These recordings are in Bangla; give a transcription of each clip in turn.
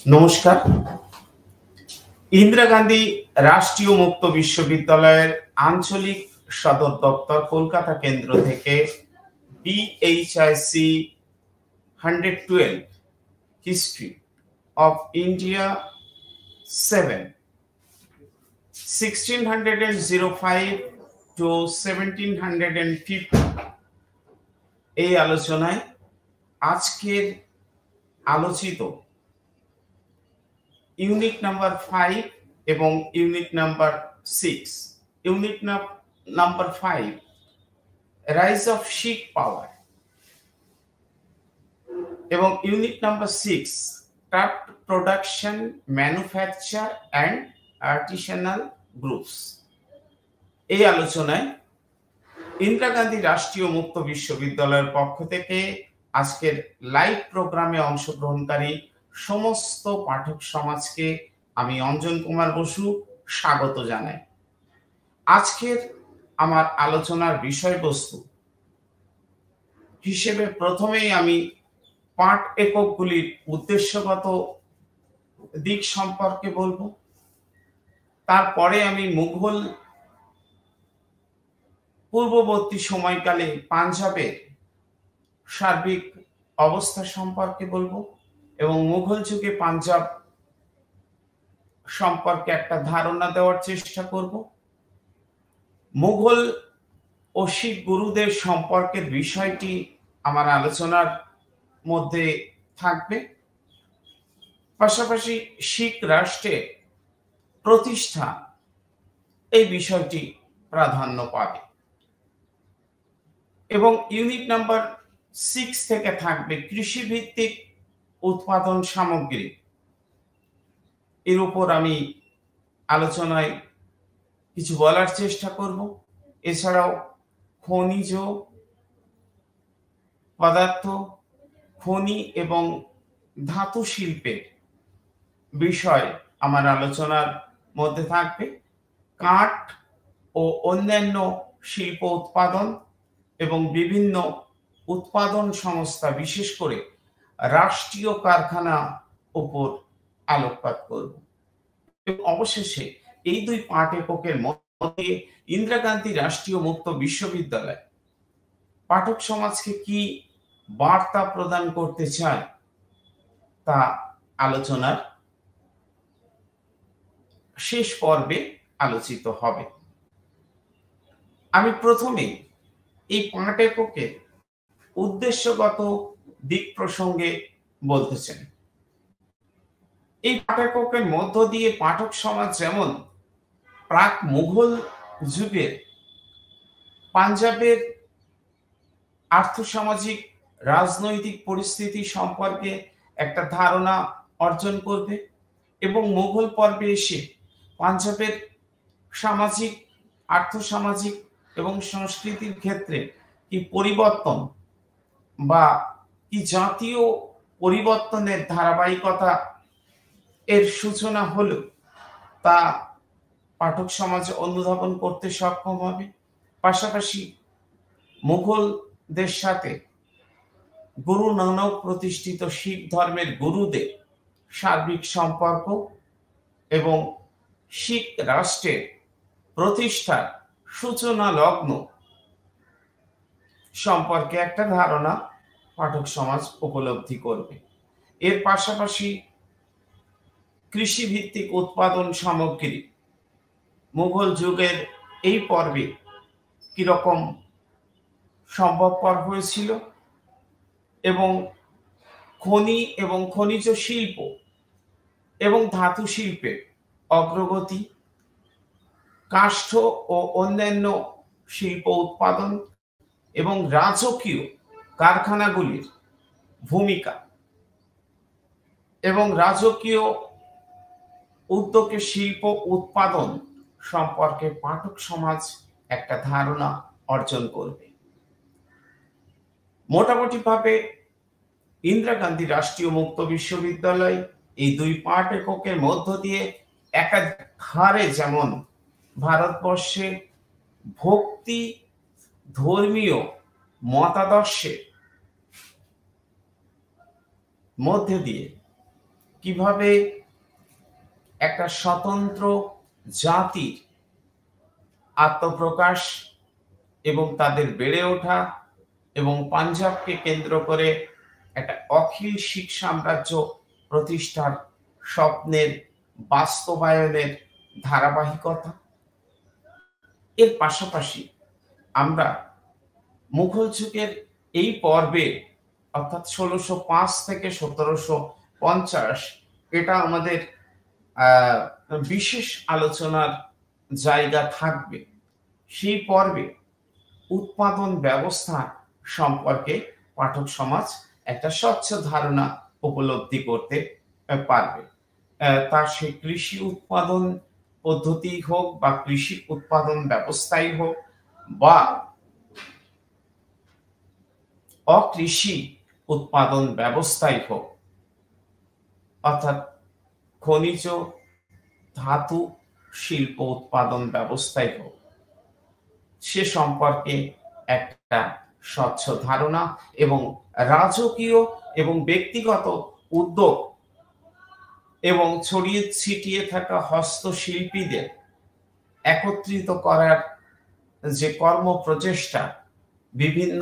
নমস্কার। ইন্দিরা গান্ধী রাষ্ট্রীয় মুক্ত বিশ্ববিদ্যালয়ের আঞ্চলিক সদর দপ্তর কলকাতা কেন্দ্র থেকে BHIC 112 history of India 7 1605 to 1750 এই আলোচনায় আজকের আলোচিত ইউনিট নাম্বার 5 এবং unit number 6। Unit number 5 rise of Sikh power এবং unit number 6 craft production manufacture and artisanal groups. এই আলোচনায় ইন্দিরা গান্ধী রাষ্ট্রীয় মুক্ত বিশ্ববিদ্যালয়ের পক্ষ থেকে আজকের লাইভ প্রোগ্রামে অংশগ্রহণকারী সমস্ত পাঠক সমাজকে আমি অঞ্জন কুমার বসু স্বাগত জানাই। আজকের আমার আলোচনার বিষয়বস্তু হিসেবে প্রথমেই আমি পাঠ এককগুলির উদ্দেশ্যগত দিক সম্পর্কে বলবো। তারপরে আমি মুঘল পূর্ববর্তী সময়কালে পাঞ্জাবের সার্বিক অবস্থা সম্পর্কে বলবো এবং মুঘল যুগে পাঞ্জাব সম্পর্কে একটা ধারণা দেওয়ার চেষ্টা করব। মুঘল ও শিখ গুরুদের সম্পর্কের বিষয়টি আমার আলোচনার মধ্যে থাকবে। পাশাপাশি শিখ রাষ্ট্রের প্রতিষ্ঠা এই বিষয়টি প্রাধান্য পাবে এবং ইউনিট নাম্বার 6 থেকে থাকবে কৃষিভিত্তিক উৎপাদন সামগ্রী। এর উপর আমি আলোচনায় কিছু বলার চেষ্টা করব। এছাড়াও খনিজ পদার্থ, খনি এবং ধাতু শিল্পের বিষয় আমার আলোচনার মধ্যে থাকবে। কাঠ ও অন্যান্য শিল্প উৎপাদন এবং বিভিন্ন উৎপাদন সংস্থা, বিশেষ করে রাষ্ট্রীয় কারখানা উপর আলোকপাত করব এবং অবশেষে এই দুই পাঠ এককের মধ্যে ইন্দিরা গান্ধী রাষ্ট্রীয় মুক্ত বিশ্ববিদ্যালয় পাঠক সমাজকে কি বার্তা প্রদান করতে চায় তা আলোচনার শেষ পর্বে আলোচিত হবে। আমি প্রথমে এই পাঠ এককের উদ্দেশ্যগত দিক প্রসঙ্গে বলতে চাই। এই পাঠ এককের মধ্য দিয়ে পাঠক সমাজ যেমন প্রাক মুঘল যুগের পাঞ্জাবের আর্থসামাজিক রাজনৈতিক পরিস্থিতি সম্পর্কে একটা ধারণা অর্জন করবে এবং মুঘল পর্বে এসে পাঞ্জাবের সামাজিক, আর্থসামাজিক এবং সংস্কৃতির ক্ষেত্রে কি পরিবর্তন বা কি জাতীয় পরিবর্তনের ধারাবাহিকতা এর সূচনা হলো তা পাঠক সমাজ অনুধাবন করতে সক্ষম হবে। পাশাপাশি মুঘলদের সাথে গুরু নানক প্রতিষ্ঠিত শিখ ধর্মের গুরুদের সার্বিক সম্পর্ক এবং শিখ রাষ্ট্রের প্রতিষ্ঠার সূচনা লগ্ন সম্পর্কে একটা ধারণা পাঠক সমাজ উপলব্ধি করবে। এর পাশাপাশি কৃষিভিত্তিক উৎপাদন সামগ্রী মুঘল যুগের এই পর্বে কিরকম সম্ভবপর হয়েছিল এবং খনি এবং খনিজ শিল্প এবং ধাতু শিল্পের অগ্রগতি, কাষ্ঠ ও অন্যান্য শিল্প উৎপাদন এবং রাজকীয় কারখানাগুলির ভূমিকা এবং রাজকীয় উদ্যোগে শিল্প উৎপাদন সম্পর্কে পাঠক সমাজ একটা ধারণা অর্জন করবে। মোটামুটিভাবে ইন্দিরা গান্ধী রাষ্ট্রীয় মুক্ত বিশ্ববিদ্যালয় এই দুই পাঠ এককের মধ্য দিয়ে একাধারে যেমন ভারতবর্ষে ভক্তি ধর্মীয় মতাদর্শের মধ্যে দিয়ে কিভাবে একটা স্বতন্ত্র জাতির আত্মপ্রকাশ এবং তাদের বেড়ে ওঠা এবং পাঞ্জাবকে কেন্দ্র করে একটা অখিল শিখ সাম্রাজ্য প্রতিষ্ঠার স্বপ্নের বাস্তবায়নের ধারাবাহিকতা। এর পাশাপাশি আমরা মুঘল যুগের এই পর্বে অর্থাৎ 1605 থেকে 1750 এটা আমাদের বিশেষ আলোচনার জায়গা থাকবে। সেই পর্বে উৎপাদন ব্যবস্থা সম্পর্কে পাঠক সমাজ একটা স্বচ্ছ ধারণা উপলব্ধি করতে পারবে। তার সেই কৃষি উৎপাদন পদ্ধতি হোক বা কৃষি উৎপাদন ব্যবস্থাই হোক বা অকৃষি উৎপাদন ব্যবস্থাই হোক, অর্থাৎ খনিজ ধাতু শিল্প উৎপাদন ব্যবস্থাই হোক, সে সম্পর্কে একটা স্বচ্ছ ধারণা এবং রাজকীয় এবং ব্যক্তিগত উদ্যোগ এবং ছড়িয়ে ছিটিয়ে থাকা হস্তশিল্পীদের একত্রিত করার যে কর্ম প্রচেষ্টা বিভিন্ন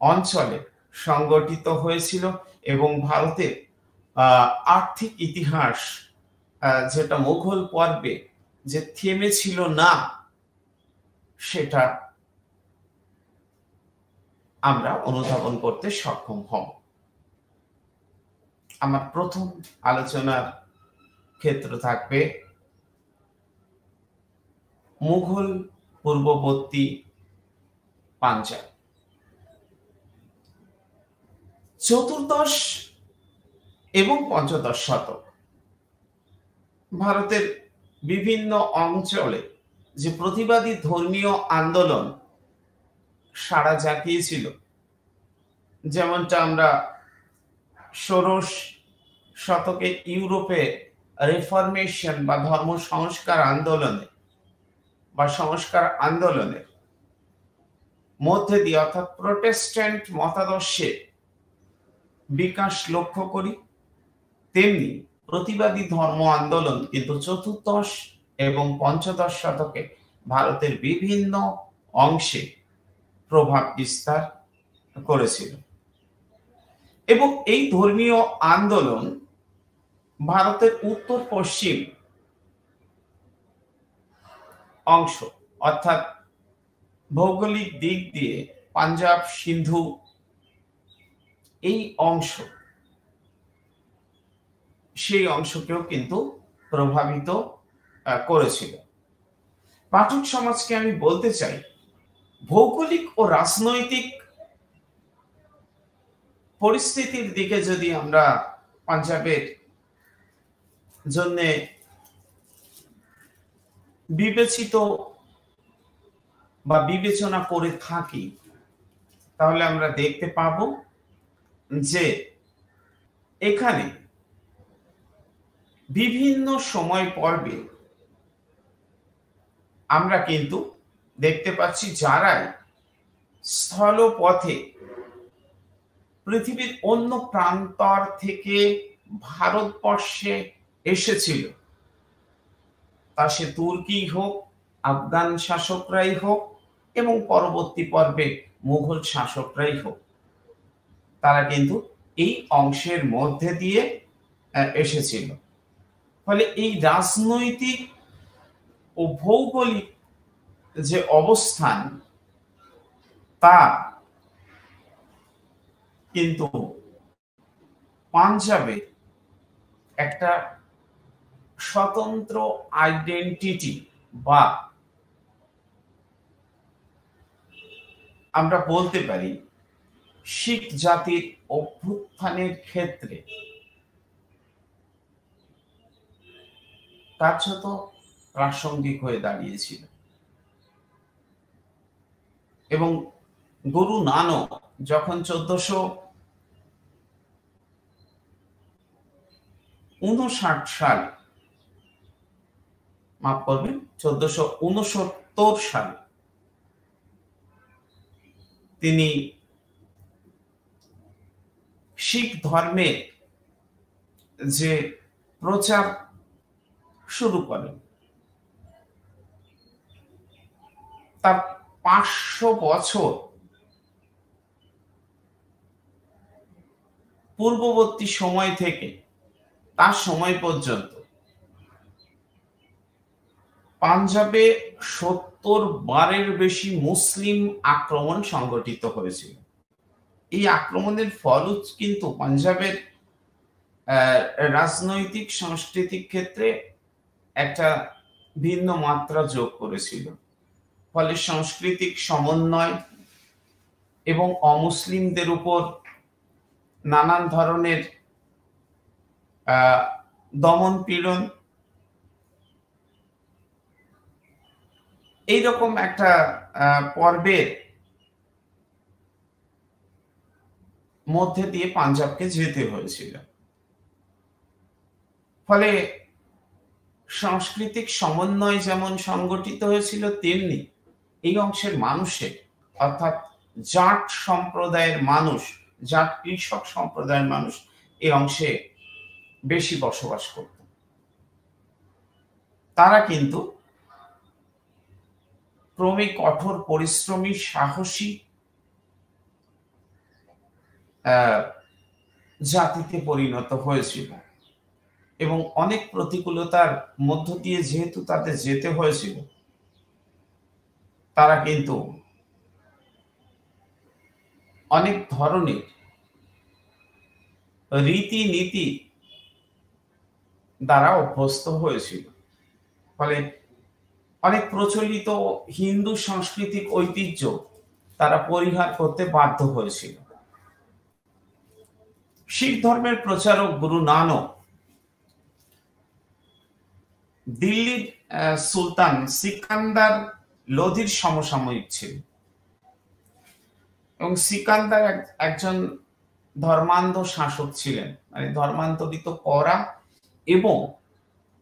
অঞ্চলে সংগঠিত হয়েছিল এবং ভারতের আর্থিক ইতিহাস যেটা মুঘল পর্বে যে থেমেছিল না, সেটা আমরা অনুধাবন করতে সক্ষম হব। আমার প্রথম আলোচনার ক্ষেত্র থাকবে মুঘল পূর্ববর্তী পাঞ্জাব। চতুর্দশ এবং পঞ্চদশ শতক ভারতের বিভিন্ন অঞ্চলে যে প্রতিবাদী ধর্মীয় আন্দোলন সাড়া জাগিয়েছিল, যেমনটা আমরা ষোড়শ শতকে ইউরোপে রিফরমেশন বা ধর্ম সংস্কার আন্দোলনে বা সংস্কার আন্দোলনের মধ্যে দিয়ে অর্থাৎ প্রোটেস্ট্যান্ট মতাদর্শের বিকাশ লক্ষ্য করি, তেমনি প্রতিবাদী ধর্ম আন্দোলন কিন্তু চতুর্দশ এবং পঞ্চদশ শতকে ভারতের বিভিন্ন অংশে প্রভাব বিস্তার করেছিল এবং এই ধর্মীয় আন্দোলন ভারতের উত্তর পশ্চিম অংশ অর্থাৎ ভৌগোলিক দিক দিয়ে পাঞ্জাব সিন্ধু এই অংশ, সেই অংশকেও কিন্তু প্রভাবিত করেছিল। পাঠক সমাজকে আমি বলতে চাই, ভৌগোলিক ও রাজনৈতিক পরিস্থিতির দিকে যদি আমরা পাঞ্জাবের জন্য বিবেচিত বা বিবেচনা করে থাকি, তাহলে আমরা দেখতে পাব যে এখানে বিভিন্ন সময় পর্বে আমরা কিন্তু দেখতে পাচ্ছি যারাই স্থলপথে পৃথিবীর অন্য প্রান্তর থেকে ভারতবর্ষে এসেছিল, তা সে তুর্কি হোক, আফগান শাসকরাই হোক এবং পরবর্তী পর্বে মুঘল শাসকরাই হোক, তারা কিন্তু এই অংশের মধ্যে দিয়ে এসেছিল। ফলে এই রাজনৈতিক ও ভৌগোলিক যে অবস্থান, তা কিন্তু পাঞ্জাবে একটা স্বতন্ত্র আইডেন্টিটি বা আমরা বলতে পারি শিখ জাতির অভ্যুত্থানের ক্ষেত্রে কার্যত প্রাসঙ্গিক হয়ে দাঁড়িয়েছিল এবং গুরু নানক যখন 1459 সাল, মাফ করবেন 1469 সালে তিনি শিখ ধর্মের যে প্রচার শুরু করেন। তার 500 বছর পূর্ববর্তী সময় থেকে তার সময় পর্যন্ত পাঞ্জাবে 70 বারের বেশি মুসলিম আক্রমণ সংগঠিত হয়েছিল। এই আক্রমণের ফল কিন্তু পাঞ্জাবের রাজনৈতিক সাংস্কৃতিক ক্ষেত্রে একটা ভিন্ন মাত্রা যোগ করেছিল। ফলে সাংস্কৃতিক সমন্বয় এবং অমুসলিমদের উপর নানান ধরনের দমন পীড়ন, এইরকম একটা পর্বের মধ্যে দিয়ে পাঞ্জাবকে যেতে হয়েছিল। ফলে সাংস্কৃতিক সমন্বয় যেমন সংগঠিত হয়েছিল, তেমনি এই অংশের মানুষের, অর্থাৎ জাট সম্প্রদায়ের মানুষ, জাট কৃষক সম্প্রদায়ের মানুষ এই অংশে বেশি বসবাস করত। তারা কিন্তু ক্রমে কঠোর পরিশ্রমী, সাহসী জাতিতে পরিণত হয়েছিল এবং অনেক প্রতিকূলতার মধ্য দিয়ে যেহেতু তাদের যেতে হয়েছিল, তারা কিন্তু অনেক ধরনের রীতিনীতি দ্বারা অভ্যস্ত হয়েছিল। ফলে অনেক প্রচলিত হিন্দু সাংস্কৃতিক ঐতিহ্য তারা পরিহার করতে বাধ্য হয়েছিল। শিখ ধর্মের প্রচারক গুরু নানক দিল্লির সুলতান সিকান্দার লোধির সমসাময়িক ছিলেন এবং সিকান্দার একজন ধর্মান্ধ শাসক ছিলেন। মানে ধর্মান্তরিত করা এবং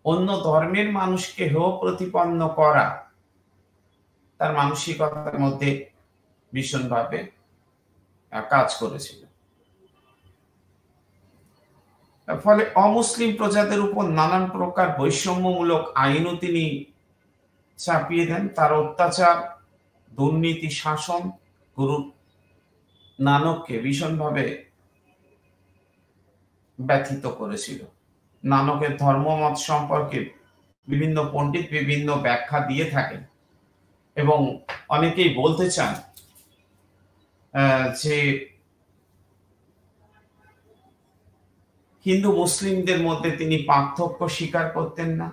অন্য ধর্মের মানুষকে হেয় প্রতিপন্ন করা তার মানসিকতার মধ্যে ভীষণভাবে কাজ করেছিল। ফলে অমুসলিম প্রজাদের উপর নানান প্রকার বৈষম্যমূলক আইনও তিনি চাপিয়ে দেন। তার অত্যাচার, দুর্নীতি, শাসন গুরু নানককে ভীষণভাবে ব্যথিত করেছিল। নানকের ধর্মমত সম্পর্কে বিভিন্ন পণ্ডিত বিভিন্ন ব্যাখ্যা দিয়ে থাকেন এবং অনেকেই বলতে চান যে হিন্দু মুসলিমদের মধ্যে তিনি পার্থক্য স্বীকার করতেন না।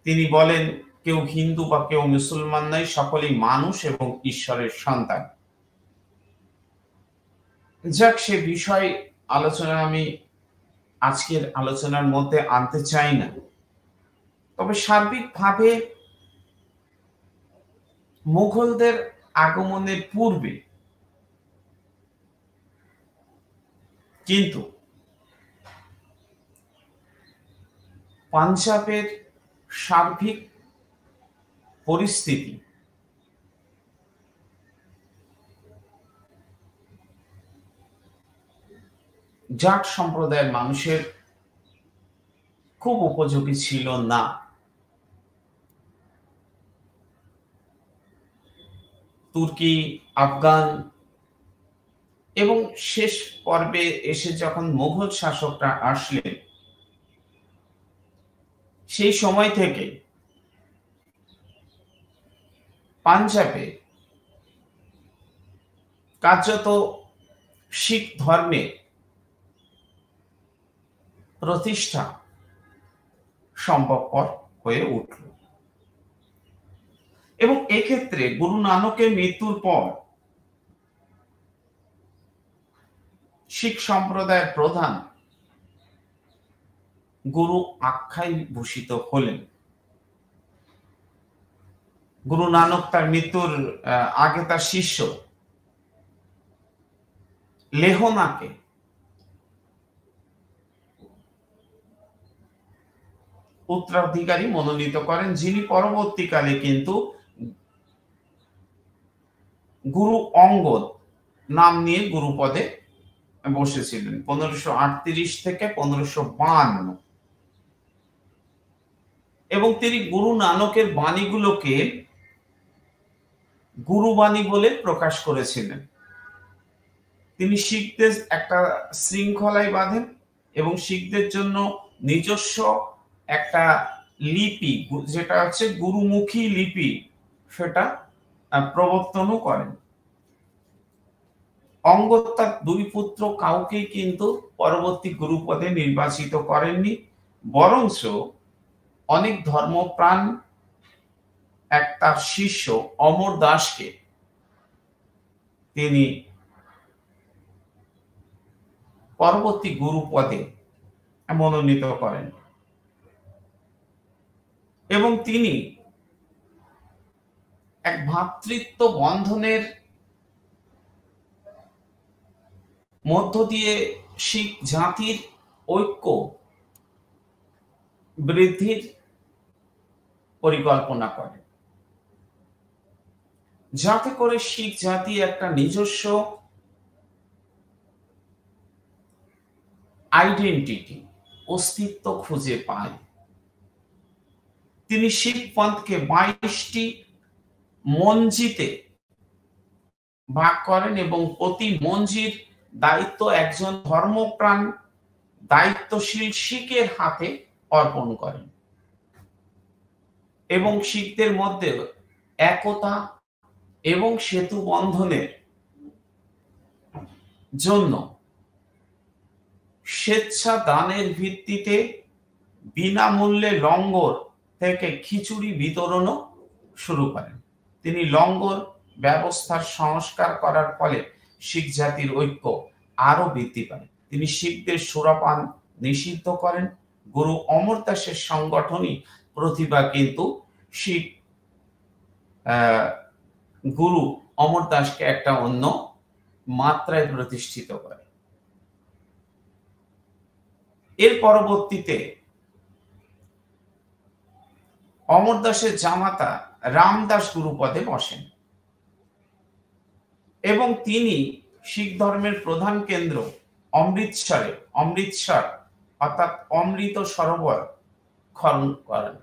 তিনি বলেন, কেউ হিন্দু বা কেউ মুসলমান নয়, সকলেই মানুষ এবং ঈশ্বরের সন্তান। যাক, সে বিষয় আলোচনা আমি আজকের আলোচনার মধ্যে আনতে চাই না। তবে সার্বিকভাবে মুঘলদের আগমনের পূর্বে কিন্তু পাঞ্জাবের সার্বিক পরিস্থিতি জাট সম্প্রদায়ের মানুষের খুব উপযোগী ছিল না। তুর্কি, আফগান এবং শেষ পর্বে এসে যখন মুঘল শাসকরা আসলেন, সেই সময় থেকে পাঞ্জাবে কার্যত শিখ ধর্মে প্রতিষ্ঠা সম্ভবপর হয়ে উঠল এবং এক্ষেত্রে গুরু নানকের মৃত্যুর পর শিখ সম্প্রদায়ের প্রধান গুরু আখ্যায় ভূষিত হলেন। গুরু নানক তার মৃত্যুর আগে তার শিষ্য লেহনাকে উত্তরাধিকারী মনোনীত করেন, যিনি পরবর্তীকালে কিন্তু গুরু অঙ্গদ নাম নিয়ে গুরুপদে বসেছিলেন 1538 থেকে 1552, এবং তিনি গুরু নানকের বাণীগুলোকে গুরুবাণী বলে প্রকাশ করেছিলেন। তিনি শিখদের একটা শৃঙ্খলায় বাঁধেন এবং শিখদের জন্য নিজস্ব একটা লিপি, যেটা হচ্ছে গুরুমুখী লিপি, সেটা প্রবর্তনও করেন। অঙ্গদ তার দুই পুত্র কাউকেই কিন্তু পরবর্তী গুরুপদে নির্বাচিত করেননি, বরঞ্চ অনেক ধর্মপ্রাণ এক তার শিষ্য অমর দাসকে তিনি পরবর্তী গুরুপদে মনোনীত করেন, এবং তিনি এক ভ্রাতৃত্ব বন্ধনের মধ্য দিয়ে শিখ জাতির ঐক্য বৃদ্ধির পরিকল্পনা করেন, যাতে করে শিখ জাতি একটা নিজস্ব আইডেন্টিটি, অস্তিত্ব খুঁজে পায়। তিনি শিখ পন্থকে 22টি মঞ্জিতে ভাগ করেন এবং প্রতি মঞ্জির দায়িত্ব একজন ধর্মপ্রাণ দায়িত্বশীল শিখের হাতে অর্পণ করেন, এবং শিখদের মধ্যে একতা এবং সেতু বন্ধনের জন্য স্বেচ্ছা দানের ভিত্তিতে বিনামূল্যে লঙ্গর থেকে খিচুড়ি বিতরণও শুরু করেন। তিনি লঙ্গর ব্যবস্থার সংস্কার করার ফলে শিখ জাতির ঐক্য আরো বৃদ্ধি পায়। তিনি শিখদের সুরাপান নিষিদ্ধ করেন। গুরু অমরদাসের সংগঠনই প্রতিভা কিন্তু শিখ গুরু অমরদাসকে একটা অন্য মাত্রায় প্রতিষ্ঠিত করে। এর পরবর্তীতে অমরদাসের জামাতা রামদাস গুরুপদে বসেন, এবং তিনি শিখ ধর্মের প্রধান কেন্দ্র অমৃতসর অর্থাৎ অমৃত সরোবর খনন করেন।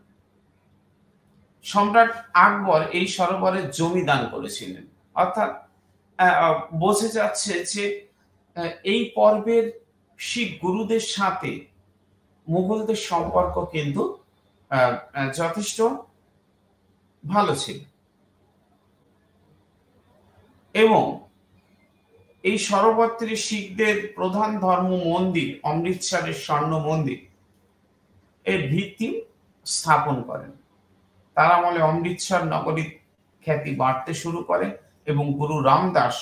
সম্রাট আকবর এই সরোবরের জমি দান করেছিলেন। অর্থাৎ বোঝা যাচ্ছে যে এই পর্বের শিখ গুরুদের সাথে মুঘলদের সম্পর্ক কিন্তু যথেষ্ট ভালো ছিল, এবং এই সরোবরটি শিখদের প্রধান ধর্ম মন্দির অমৃতসরের স্বর্ণ মন্দির এর ভিত্তি স্থাপন করেন। তার আমলে অমৃতসর নগরীর খ্যাতি বাড়তে শুরু করে, এবং গুরু রামদাস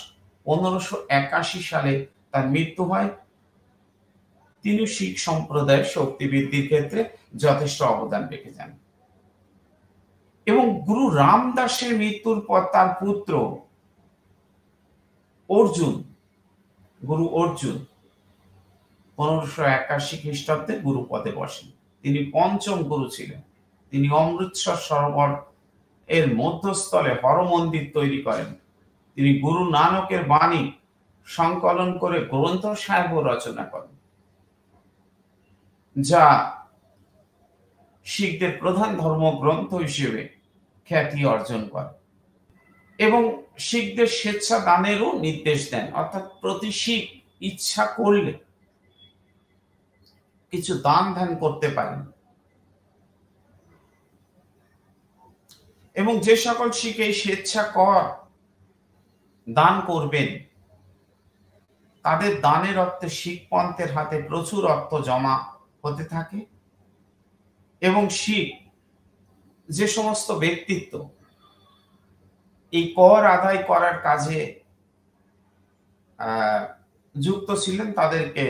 1581 সালে তার মৃত্যু হয়। তিনি শিখ সম্প্রদায়ের শক্তি বৃদ্ধির ক্ষেত্রে যথেষ্ট অবদান রেখে যান, এবং গুরু রামদাসের মৃত্যুর পর তার পুত্র গুরু অর্জুন 1581 খ্রিস্টাব্দে গুরু পদে বসেন। তিনি পঞ্চম গুরু ছিলেন। তিনি অমৃতসর সরোবর এর মধ্যস্থলে হরমন্দির তৈরি করেন। তিনি গুরু নানকের বাণী সংকলন করে গ্রন্থ সাহেব রচনা করেন, যা শিখদের প্রধান ধর্মগ্রন্থ হিসেবে খ্যাতি অর্জন করে, এবং শিখদের স্বেচ্ছা দানেরও নির্দেশ দেন। অর্থাৎ প্রতি শিখ ইচ্ছা করলে কিছু দান ধ্যান করতে পারেন, এবং যে সকল শিখ এই স্বেচ্ছা কর দান করবেন তাদের দানের অর্থে শিখ পন্থের হাতে প্রচুর অর্থ জমা হতে থাকে, এবং শিখ যে সমস্ত ব্যক্তিত্ব এই কর আদায় করার কাজে যুক্ত ছিলেন তাদেরকে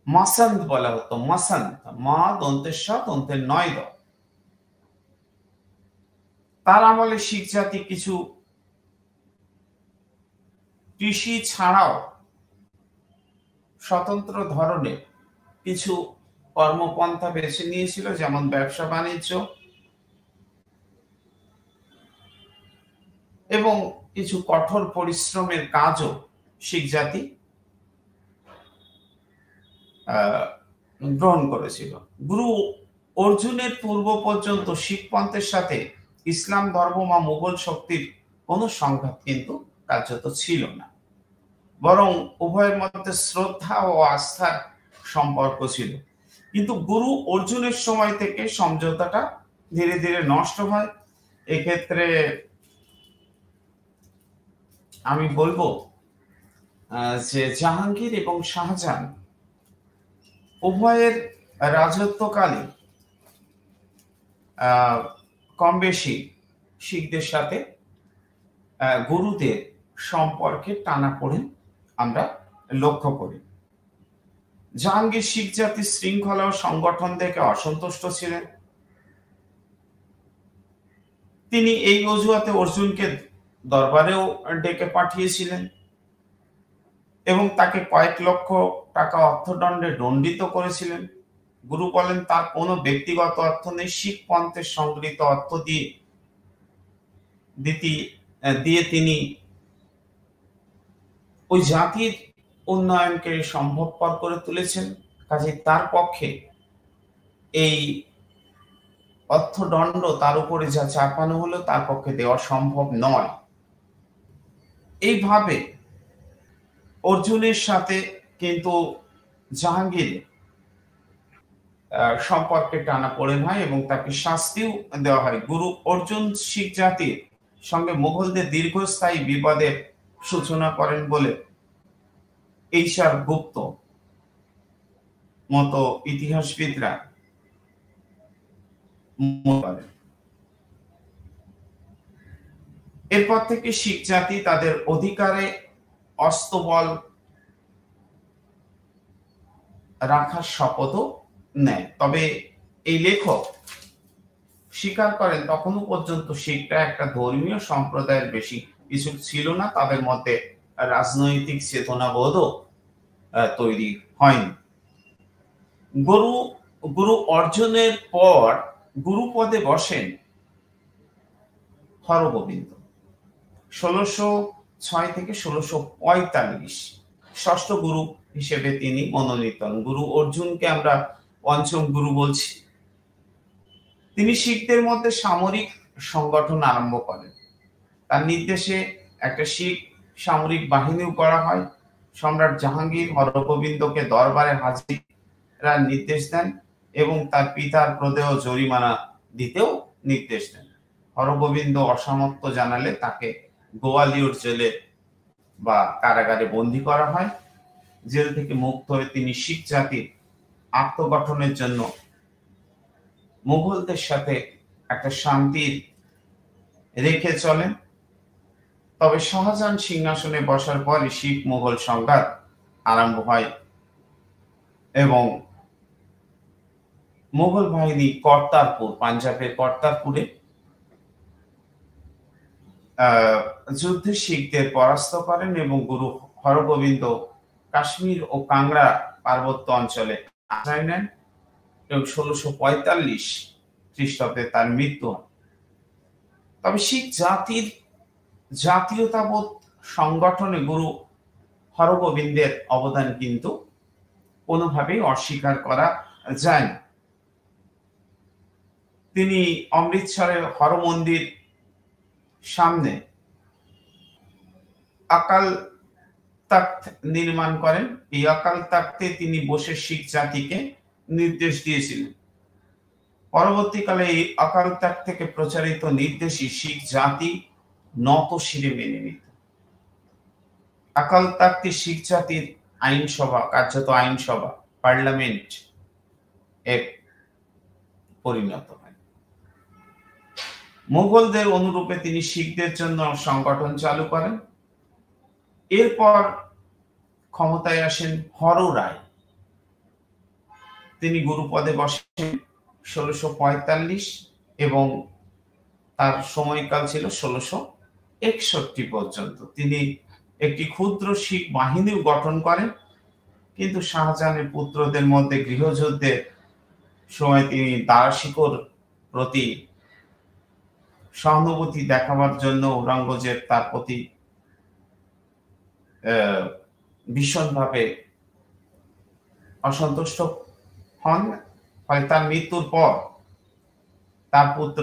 মাসান্ত বলা হতো। মাসান্ত, মা দন্তেশ্বর দন্তের নয় দ। তার আমলে শিখ জাতি কিছু কৃষি ছাড়াও স্বতন্ত্র ধরনের কিছু কর্মপন্থা বেছে নিয়েছিল, যেমন ব্যবসা বাণিজ্য, এবং কিছু কঠোর পরিশ্রমের কাজও শিখ জাতি গ্রহণ করেছিল। গুরু অর্জুনের পূর্ব পর্যন্ত শিখ পন্থের সাথে ইসলাম ধর্ম বা মুঘল শক্তির কোনো সংঘাত কিন্তু কার্যত ছিল না, বরং উভয়ের মধ্যে শ্রদ্ধা ও আস্থার সম্পর্ক ছিল। কিন্তু গুরু অর্জুনের সময় থেকে সমঝোতাটা ধীরে ধীরে নষ্ট হয়। এক্ষেত্রে আমি বলবো যে জাহাঙ্গীর এবং শাহজাহান উভয়ের রাজত্বকালে কম বেশি শিখদের সাথে গুরুদের সম্পর্কে টানাপোড়েন আমরা লক্ষ্য করি। জাহাঙ্গীর শিখ জাতির শৃঙ্খলা ও সংগঠন থেকে অসন্তুষ্ট ছিলেন। তিনি এই অজুহাতে অর্জুনকে দরবারেও ডেকে পাঠিয়েছিলেন এবং তাকে কয়েক লক্ষ টাকা অর্থদণ্ডে দণ্ডিত করেছিলেন। গুরু বলেন তার কোনো ব্যক্তিগত অর্থ নেই, শিখ পন্থের সংগৃহীত অর্থ দিয়ে তিনি ওই জাতির উন্নয়নকে সম্ভবপর করে তুলেছেন। কাজে তার পক্ষে এই অর্থদণ্ড তার উপরে যা চাপানো হলো তার পক্ষে দেওয়া সম্ভব নয়। এইভাবে অর্জুনের সাথে কিন্তু জাহাঙ্গীর সম্পর্কে টানাপোড়েন হয় এবং তাকে শাস্তিও দেওয়া হয়। গুরু অর্জুন শিখ জাতির সঙ্গে মুঘলদের দীর্ঘস্থায়ী বিবাদের সূচনা করেন বলে এইসার গুপ্ত মতো ইতিহাসবিদরা মনে করেন। এরপর থেকে শিখ জাতি তাদের অধিকারে অস্ত্রবল রাখার শপথও নেয়। তবে এই লেখক স্বীকার করেন তখনও পর্যন্ত শিখরা একটা ধর্মীয় সম্প্রদায়ের বেশি কিছু ছিল না, তাদের মধ্যে রাজনৈতিক চেতনাবোধও তৈরি হয়নি। গুরু অর্জুনের পর গুরুপদে বসেন হরগোবিন্দ 1606 থেকে 1645। ষষ্ঠ গুরু হিসেবে তিনি মনোনীত হন। গুরু অর্জুনকে আমরা পঞ্চম গুরু বলছি। তিনি শিখদের মধ্যে সামরিক সংগঠন আরম্ভ করেন। তার নির্দেশে একটা শিখ সামরিক বাহিনীও করা হয়। সম্রাট জাহাঙ্গীর হরগোবিন্দকে দরবারে হাজিরার নির্দেশ দেন এবং তার পিতার প্রদেয় জরিমানা দিতেও নির্দেশ দেন। হরগোবিন্দ অসামর্থ্য জানালে তাকে গোয়ালিয়র জেলে বা কারাগারে বন্দী করা হয়। জেল থেকে মুক্ত হয়ে তিনি শিখ জাতির আত্মগঠনের জন্য মুঘলদের সাথে একটা শান্তির রেখে চলেন। তবে শাহজাহান সিংহাসনে বসার পরে শিখ মুঘল সংঘাত আরম্ভ হয় এবং মুঘল বাহিনী কর্তারপুর, পাঞ্জাবের কর্তারপুরে যুদ্ধে শিখদের পরাস্ত করেন এবং গুরু হরগোবিন্দ কাশ্মীর ও কাংড়া পার্বত্য অঞ্চলে আশ্রয় নেন এবং 1645 খ্রিস্টাব্দে তার মৃত্যু হয়। তবে শিখ জাতির জাতীয়তাবোধ সংগঠনে গুরু হরগোবিন্দের অবদান কিন্তু কোনোভাবেই অস্বীকার করা যায় না। তিনি অমৃতসরের হর মন্দির সামনে আকাল তাখ্ত নির্মাণ করেন। এই আকাল তাখ্তে তিনি বসে শিখ জাতিকে নির্দেশ দিয়েছিলেন। পরবর্তীকালে এই আকাল তাখ্ত থেকে প্রচারিত নির্দেশই শিখ জাতি নত শিরে মেনে নিত। আকাল তাখ্তে শিখ জাতির আইনসভা, কার্যত আইনসভা, পার্লামেন্ট পরিণত হয়। মুঘলদের অনুরূপে তিনি শিখদের জন্য সংগঠন চালু করেন। এরপর ক্ষমতায় আসেন হর রায়। তিনি গুরুপদে বসেন 1645 এবং তার সময়কাল ছিল 1661 পর্যন্ত। তিনি একটি ক্ষুদ্র শিখ বাহিনীও গঠন করেন, কিন্তু শাহজাহানের পুত্রদের মধ্যে গৃহযুদ্ধের সময় তিনি দারাশিকোর প্রতি সহানুভূতি দেখাবার জন্য ঔরঙ্গজেব তার প্রতি ভীষণভাবে অসন্তুষ্ট হন। ফলে তার মৃত্যুর পর তার পুত্র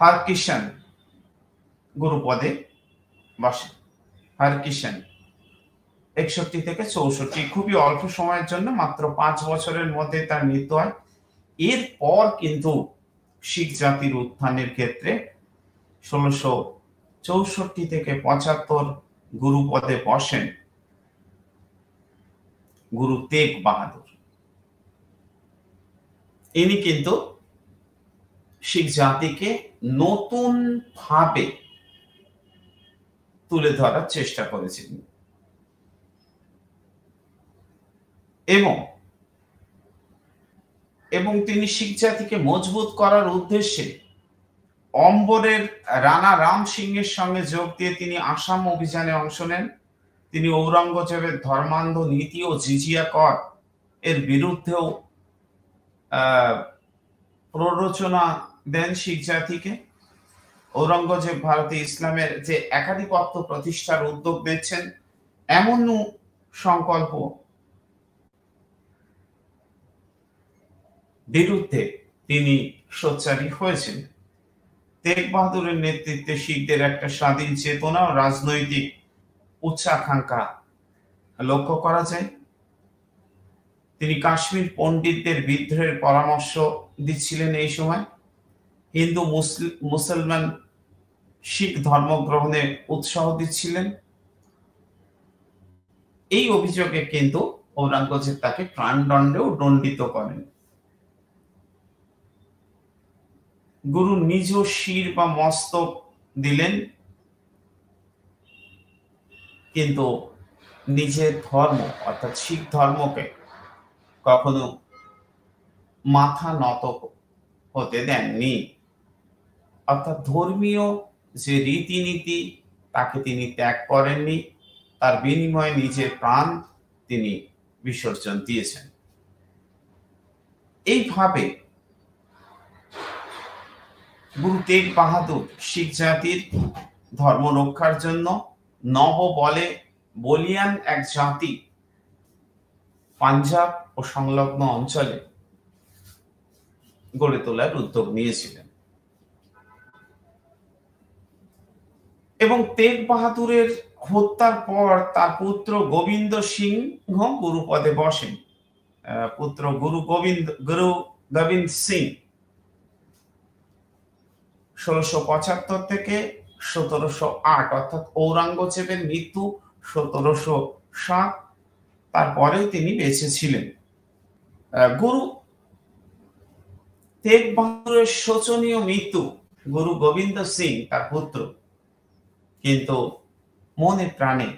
হরকিষাণ গুরুপদে বসেন। হরকিষাণ 61 থেকে 64, খুবই অল্প সময়ের জন্য, মাত্র 5 বছরের মধ্যে তার মৃত্যু হয়। এরপর কিন্তু শিখ জাতির উত্থানের ক্ষেত্রে 1664 থেকে 75 গুরুপদে বসেন গুরু তেগ বাহাদুর। ইনি কিন্তু শিখ জাতিকে নতুন ভাবে তুলে ধরার চেষ্টা করেছিলেন এবং তিনি শিখ জাতিকে মজবুত করার উদ্দেশ্যে অম্বরের রানা রাম সিংহের সঙ্গে যোগ দিয়ে তিনি আসাম অভিযানে অংশ নেন। তিনি ঔরঙ্গজেবের ধর্মান্ধ নীতি ও জিজিয়া কর এর বিরুদ্ধেও প্ররোচনা দেন শিখ জাতিকে। ঔরঙ্গজেব ভারতে ইসলামের যে একাধিপত্য প্রতিষ্ঠার উদ্যোগ নিচ্ছেন, এমন সংকল্প বিরুদ্ধে তিনি সোচ্চারী হয়েছেন। তেগ বাহাদুরের নেতৃত্বে শিখদের একটা স্বাধীন চেতনা ও রাজনৈতিক উচ্চাকাঙ্ক্ষা লক্ষ্য করা যায়। তিনি কাশ্মীর পণ্ডিতদের বিদ্রোহের পরামর্শ দিচ্ছিলেন এই সময়। হিন্দু মুসলমান শিখ ধর্মগ্রহণে উৎসাহ দিচ্ছিলেন। এই অভিযোগে কিন্তু ঔরঙ্গজেব তাকে প্রাণদণ্ডেও দণ্ডিত করেন। গুরু নিজ শির বা মস্তক দিলেন, কিন্তু নিজের ধর্ম অর্থাৎ শিখ ধর্মকে কখনো মাথা নত হতে দেননি। অর্থাৎ ধর্মীয় যে রীতিনীতি তাকে তিনি ত্যাগ করেননি, তার বিনিময়ে নিজের প্রাণ তিনি বিসর্জন দিয়েছেন। এইভাবে গুরু তেগ বাহাদুর শিখ জাতির ধর্ম রক্ষার জন্য নব বলে বলিয়ান এক জাতি পাঞ্জাব ও সংলগ্ন অঞ্চলে গড়ে তোলার উদ্যোগ নিয়েছিলেন এবং তেগ বাহাদুরের হত্যার পর তার পুত্র গোবিন্দ সিংহ গুরুপদে বসেন। পুত্র গুরু গোবিন্দ সিং 1675 থেকে 1708, অর্থাৎ ঔরঙ্গজেবের মৃত্যু 1707, তারপরেও তিনি বেঁচে ছিলেন। গুরু তেগ বাহাদুরের শোচনীয় মৃত্যু গুরু গোবিন্দ সিং তার পুত্র কিন্তু মনে প্রাণে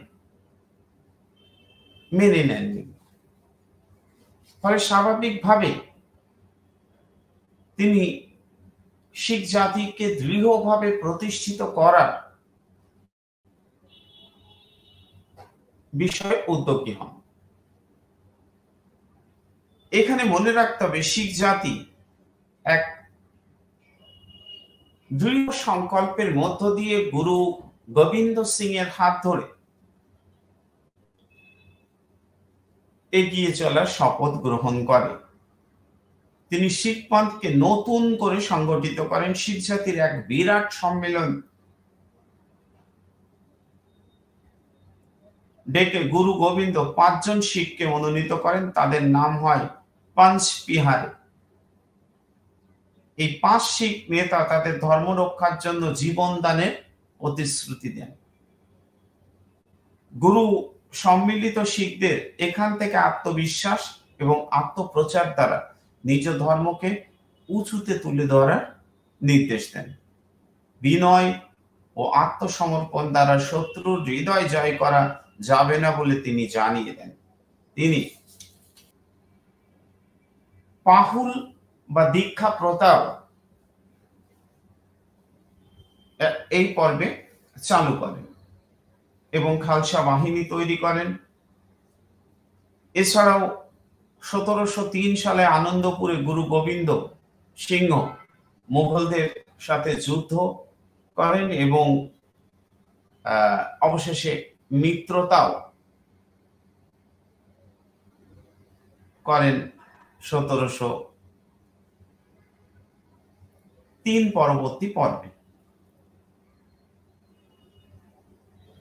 মেনে নেননি। ফলে স্বাভাবিকভাবে তিনি শিখ জাতিকে দৃঢ়ভাবে প্রতিষ্ঠিত করার বিষয়ে উদ্যোগী হন। এখানে মনে রাখতে হবে, শিখ জাতি এক দৃঢ় সংকল্পের মধ্য দিয়ে গুরু গোবিন্দ সিং এর হাত ধরে এগিয়ে চলার শপথ গ্রহণ করে। তিনি শিখ পন্থকে নতুন করে সংগঠিত করেন। শিখ জাতির এক বিরাট সম্মেলন ডেকে গুরু গোবিন্দ 5 জন শিখকে মনোনীত করেন। তাদের নাম হয় পাঞ্চ পিহারে। এই 5 শিখ নেতা তাদের ধর্ম রক্ষার জন্য জীবন দানের প্রতিশ্রুতি দেন। গুরু সম্মিলিত শিখদের এখান থেকে আত্মবিশ্বাস এবং আত্মপ্রচার দ্বারা নিজ ধর্মকে উঁচুতে তুলে ধরার নির্দেশ দেন। বিনয় ও আত্মসমর্পণ দ্বারা শত্রুর হৃদয় জয় করা যাবে না বলে তিনি জানিয়ে দেন। তিনি পাহুল বা দীক্ষা প্রথাও এই পর্বে চালু করেন এবং খালসা বাহিনী তৈরি করেন। এছাড়াও 1703 সালে আনন্দপুরে গুরু গোবিন্দ সিংহ মুঘলদের সাথে যুদ্ধ করেন এবং অবশেষে মিত্রতাও করেন 1703 পরবর্তী পর্বে।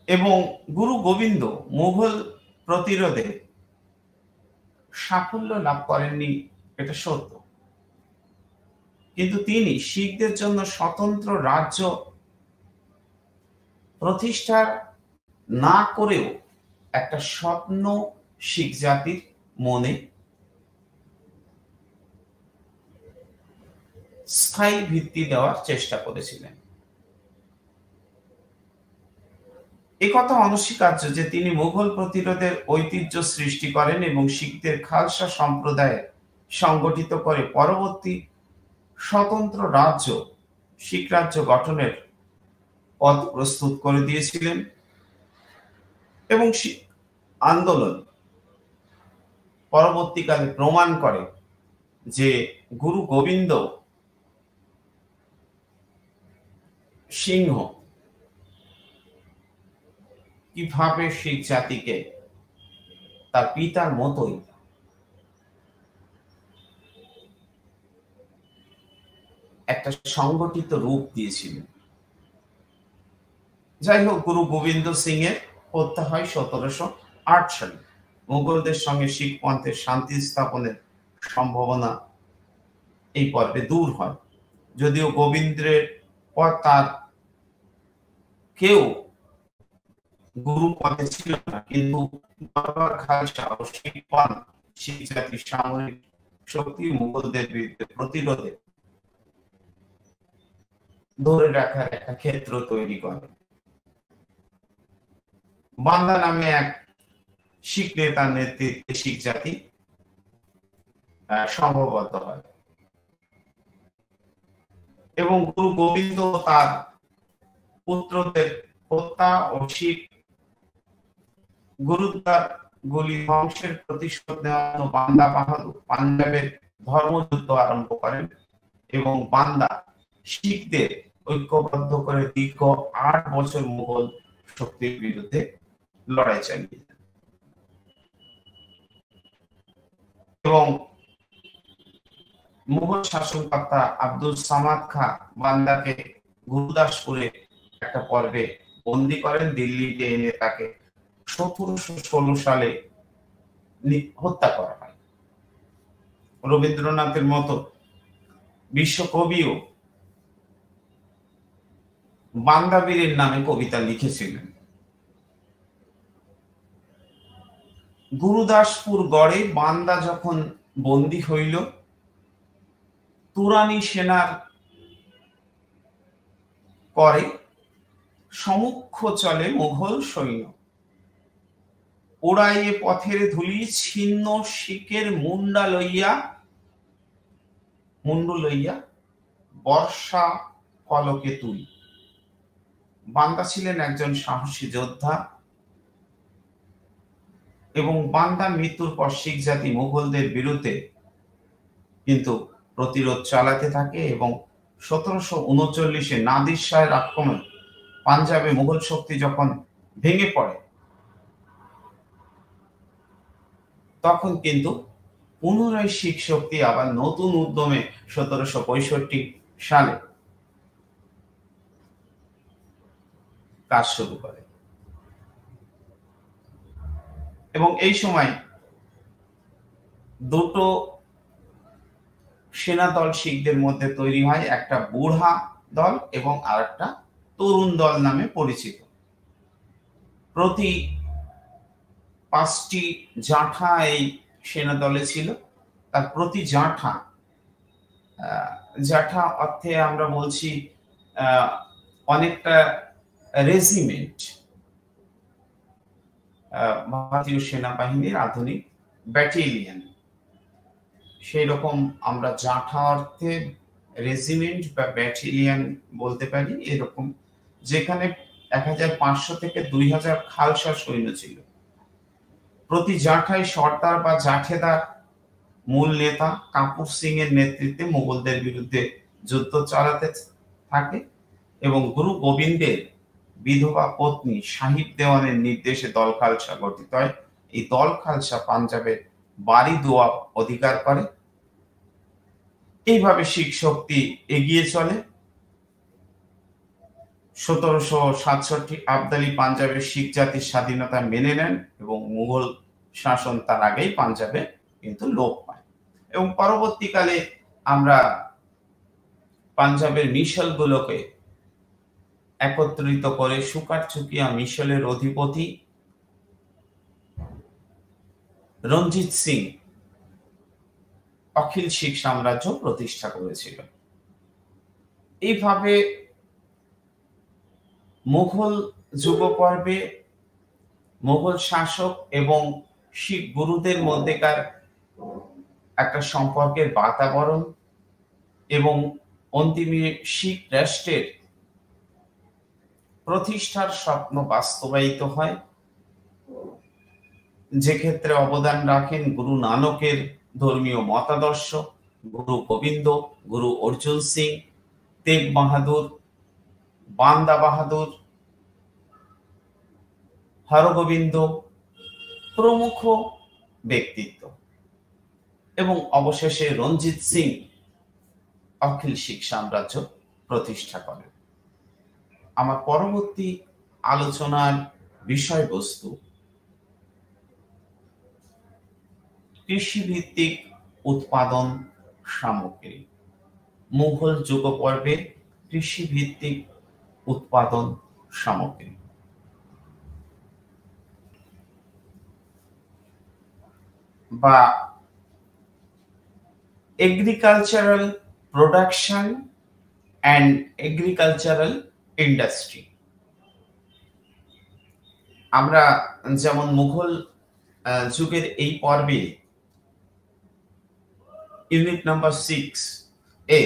এবং গুরু গোবিন্দ মুঘল প্রতিরোধে সাফল্য লাভ করেননি, এটা সত্য, কিন্তু তিনি শিখদের জন্য স্বতন্ত্র রাজ্য প্রতিষ্ঠা না করেও একটা স্বপ্ন শিখ জাতির মনে স্থায়ী ভিত্তি দেওয়ার চেষ্টা করেছিলেন। একথা অনস্বীকার্য যে তিনি মুঘল প্রতিরোধের ঐতিহ্য সৃষ্টি করেন এবং শিখদের খালসা সম্প্রদায়ে সংগঠিত করে পরবর্তী স্বতন্ত্র রাজ্য শিখ রাজ্য গঠনের পথ প্রস্তুত করে দিয়েছিলেন। এবং শিখ আন্দোলন পরবর্তীকালে প্রমাণ করে যে গুরু গোবিন্দ সিংহ কিভাবে শিখ জাতিকে তার পিতার মতোই একটা সংগঠিত রূপ দিয়েছিলেন। যাই হোক, গুরু গোবিন্দ সিং এর হত্যা হয় 1708 সালে। মুঘলদের সঙ্গে শিখ পন্থের শান্তি স্থাপনের সম্ভাবনা এই পর্বে দূর হয়। যদিও গোবিন্দের পর তার কেউ গুরু পদে ছিল না, কিন্তু বারবার খালসা ও শিখ পন্থ শিখ জাতির সামরিক শক্তি মুঘলদের বিরুদ্ধে প্রতিরোধে ধরে রাখার একটা ক্ষেত্র তৈরি করে। বান্দা নামে এক শিখ নেতার নেতৃত্বে শিখ জাতি সংঘবদ্ধ হয় এবং গুরু গোবিন্দ তার পুত্রদের হত্যা ও শিখ গুরুদ্বার গুলি ধ্বংসের প্রতিশোধ নেওয়ার বান্দা বাহাদুর পাঞ্জাবের ধর্মযুদ্ধ আরম্ভ করেন এবং বান্দা শিখদের ঐক্যবদ্ধ করে দীর্ঘ 8 বছর মুঘল শক্তির বিরুদ্ধে লড়াই চালিয়ে যান। এবং মুঘল শাসনকর্তা আব্দুল সামাদ খাঁ বান্দাকে গুরুদাসপুরে একটা পর্বে বন্দী করেন। দিল্লিতে এনে তাকে 1716 সালে হত্যা করা হয়। রবীন্দ্রনাথের মতো বিশ্বকবিও বান্দাবীরের নামে কবিতা লিখেছিলেন। গুরুদাসপুর গড়ে বান্দা যখন বন্দী হইল, তুরানি সেনার করে সমুখ্য চলে মুঘল সৈন্য, ওড়াইয়ে পথের ধুলি ছিন্ন শিখের মুন্ডু লইয়া বর্ষা ফলকে তুলি। বান্দা ছিলেন একজন সাহসী যোদ্ধা এবং বান্দার মৃত্যুর পর শিখ জাতি মুঘলদের বিরুদ্ধে কিন্তু প্রতিরোধ চালাতে থাকে এবং 1739-এ নাদির শাহের আক্রমণ পাঞ্জাবে মুঘল শক্তি যখন ভেঙে পড়ে, তখন কিন্তু পুনরায় শিখ শক্তি আবার নতুন উদ্যমে 1765 সালে কাজ শুরু করে। এবং এই সময় দুটো সেনা দল শিখদের মধ্যে তৈরি হয়, একটা বুড়া দল এবং আরেকটা তরুণ দল নামে পরিচিত। প্রতি 5টি জাঁঠা এই সেনা দলে ছিল। তার প্রতি জাঁঠা অর্থে আমরা বলছি অনেকটা রেজিমেন্ট, ভারতীয় সেনাবাহিনীর আধুনিক ব্যাটালিয়ন, সেই রকম আমরা জাঁঠা অর্থে রেজিমেন্ট বা ব্যাটালিয়ন বলতে পারি। এরকম যেখানে 1500 থেকে 2000 খালসা সৈন্য ছিল। প্রতি জাঁঠায় সর্দার বা জাঠেদার মূল নেতা কাপুর সিং এর নেতৃত্বে মুঘলদের বিরুদ্ধে যুদ্ধ চালাতে থাকে এবং গুরু গোবিন্দের বিধবা পত্নী সাহিব দেওয়ানের নির্দেশে দল খালসা গঠিত হয়। এই দল খালসা পাঞ্জাবের বাড়ি দোয়া অধিকার করে। এইভাবে শিখ শক্তি এগিয়ে চলে। 1767 আবদালি পাঞ্জাবের শিখ জাতির স্বাধীনতা মেনে নেন এবং মুঘল শাসন তার আগেই পাঞ্জাবে কিন্তু লোপ পায়। এবং পরবর্তীকালে আমরা পাঞ্জাবের মিশলগুলোকে একত্রিত করে সুকারচুকিয়া মিশলের অধিপতি রঞ্জিত সিং অখিল শিখ সাম্রাজ্য প্রতিষ্ঠা করেছিল। এইভাবে মুঘল যুগপর্বে মুঘল শাসক এবং শিখ গুরুদের মধ্যেকার একটা সম্পর্কের বাতাবরণ এবং অন্তিমে শিখ রাষ্ট্রের প্রতিষ্ঠার স্বপ্ন বাস্তবায়িত হয়, যে ক্ষেত্রে অবদান রাখেন গুরু নানকের ধর্মীয় মতাদর্শ, গুরু গোবিন্দ, গুরু অর্জুন সিং, তেগ বাহাদুর, বান্দা বাহাদুর, হরগোবিন্দ প্রমুখ ব্যক্তিত্ব, এবং অবশেষে রঞ্জিত সিং অখিল শিখ সাম্রাজ্য প্রতিষ্ঠা করেন। আমার পরবর্তী আলোচনার বিষয়বস্তু কৃষিভিত্তিক উৎপাদন সামগ্রী। মুঘল যুগ পর্বে কৃষিভিত্তিক উৎপাদন সামগ্রী বা agricultural production and agricultural industry. আমরা যেমন মুঘল যুগের এই পর্বে ইউনিট নাম্বার 6 এ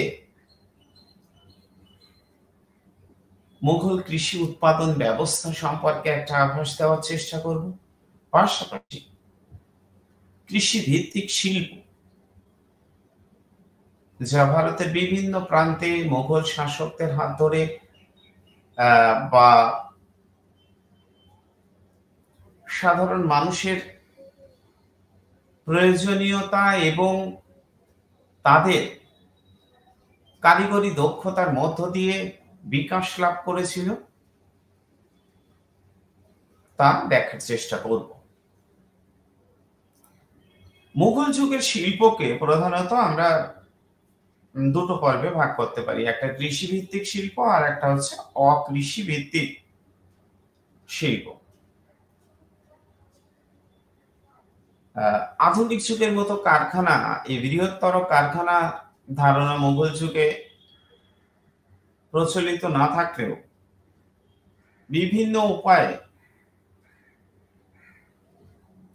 মুঘল কৃষি উৎপাদন ব্যবস্থা সম্পর্কে একটা আভাস দেওয়ার চেষ্টা করব। পাশাপাশি কৃষি ভিত্তিক শিল্প, যা ভারতের বিভিন্ন প্রান্তে মুঘল শাসকদের হাত ধরে বা সাধারণ মানুষের প্রয়োজনীয়তা এবং তাদের কারিগরি দক্ষতার মধ্য দিয়ে বিকাশ লাভ করেছিল, তা দেখার চেষ্টা করব। মুঘল যুগের শিল্পকে প্রধানত আমরা দুটো পর্বে ভাগ করতে পারি, একটা কৃষি ভিত্তিক শিল্প আর একটা হচ্ছে অকৃষি ভিত্তিক শিল্প। আধুনিক যুগের মতো কারখানা, এই বৃহত্তর কারখানা ধারণা মুঘল যুগে প্রচলিত না থাকলেও বিভিন্ন উপায়ে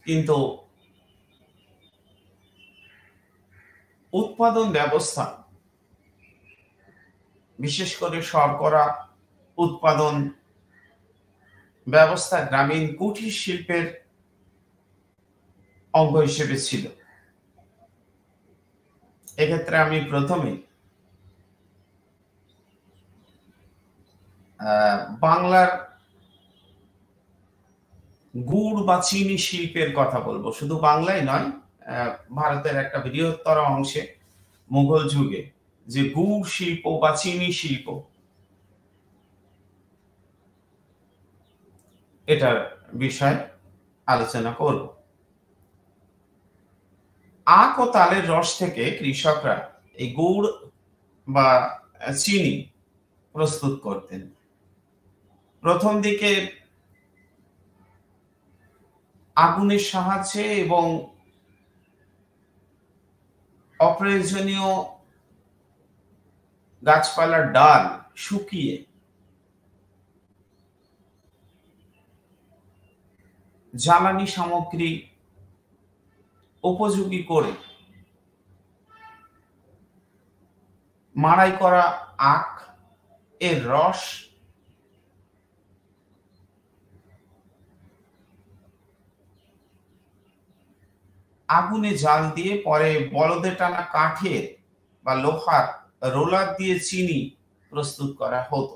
কিন্তু উৎপাদন ব্যবস্থা, বিশেষ করে শর্করা উৎপাদন ব্যবস্থা গ্রামীণ কুটির শিল্পের অঙ্গ হিসেবে ছিল। এক্ষেত্রে আমি প্রথমে বাংলার গুড় বা চিনি শিল্পের কথা বলবো। শুধু বাংলায় নয়, ভারতের একটা বৃহত্তর অংশে মুঘল যুগে যে গুড় শিল্প বা চিনি শিল্প, এটার বিষয়ে আলোচনা করব। আখ ও তালের রস থেকে কৃষকরা এই গুড় বা চিনি প্রস্তুত করতেন। প্রথম দিকে আগুনের সাহায্যে এবং অপ্রয়োজনীয় গাছপালার ডাল শুকিয়ে জ্বালানি সামগ্রী উপযোগী করে মাড়াই করা আখ এর রস আগুনে জাল দিয়ে পরে বলদে টানা কাঠের বা লোহার রোলার দিয়ে চিনি প্রস্তুত করা হতো।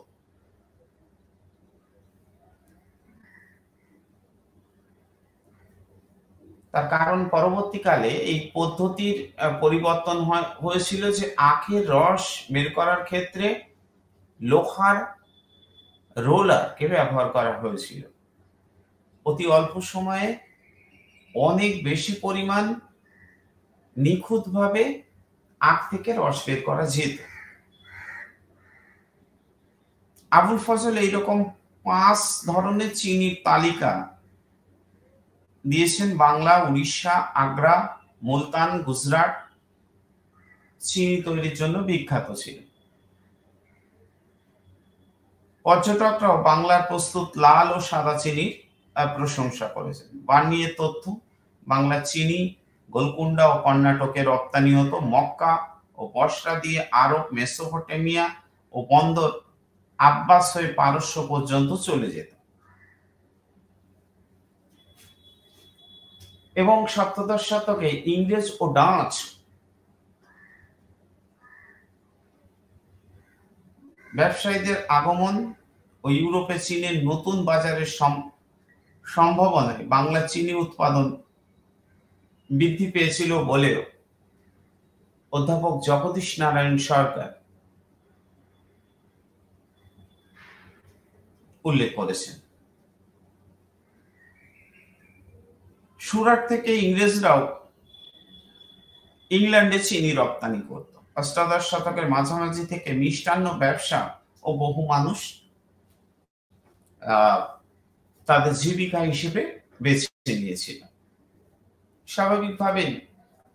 তার কারণ পরবর্তীকালে এই পদ্ধতির পরিবর্তন হয়েছিল যে আখের রস বের করার ক্ষেত্রে লোহার রোলারকে ব্যবহার করা হয়েছিল। অতি অল্প সময়ে অনেক বেশি পরিমাণ নিখুঁতভাবে আখ থেকে রস বের করা যেত। আবুল ফজল এইরকম 5 ধরনের চিনির তালিকা দিয়েছেন। বাংলা, উড়িষ্যা, আগ্রা, মুলতান, গুজরাট চিনি তৈরির জন্য বিখ্যাত ছিল। পর্যটকরাও বাংলার প্রস্তুত লাল ও সাদা চিনির প্রশংসা করেছেন। বার্নিয়ের তথ্য, বাংলার চিনি গোলকুন্ডা ও কর্ণাটকে রপ্তানি হতো। মক্কা ও বসরা দিয়ে আরব, মেসোপটেমিয়া ও বন্দর আব্বাস হয়ে পারস্য পর্যন্ত চলে যেত। এবং সপ্তদশ শতকে ইংরেজ ও ডাচ ব্যবসায়ীদের আগমন ও ইউরোপে চীনের নতুন বাজারের সম্ভাবনায় বাংলা চিনি উৎপাদন বৃদ্ধি পেয়েছিল বলেও অধ্যাপক জগদীশ নারায়ণ সরকার উল্লেখ করেছেন। সুরাট থেকে ইংরেজরাও ইংল্যান্ডে চিনি রপ্তানি করত। অষ্টাদশ শতকের মাঝামাঝি থেকে মিষ্টান্ন ব্যবসা ও বহু মানুষ তাদের জীবিকা হিসেবে বেছে নিয়েছিল। স্বাভাবিকভাবেই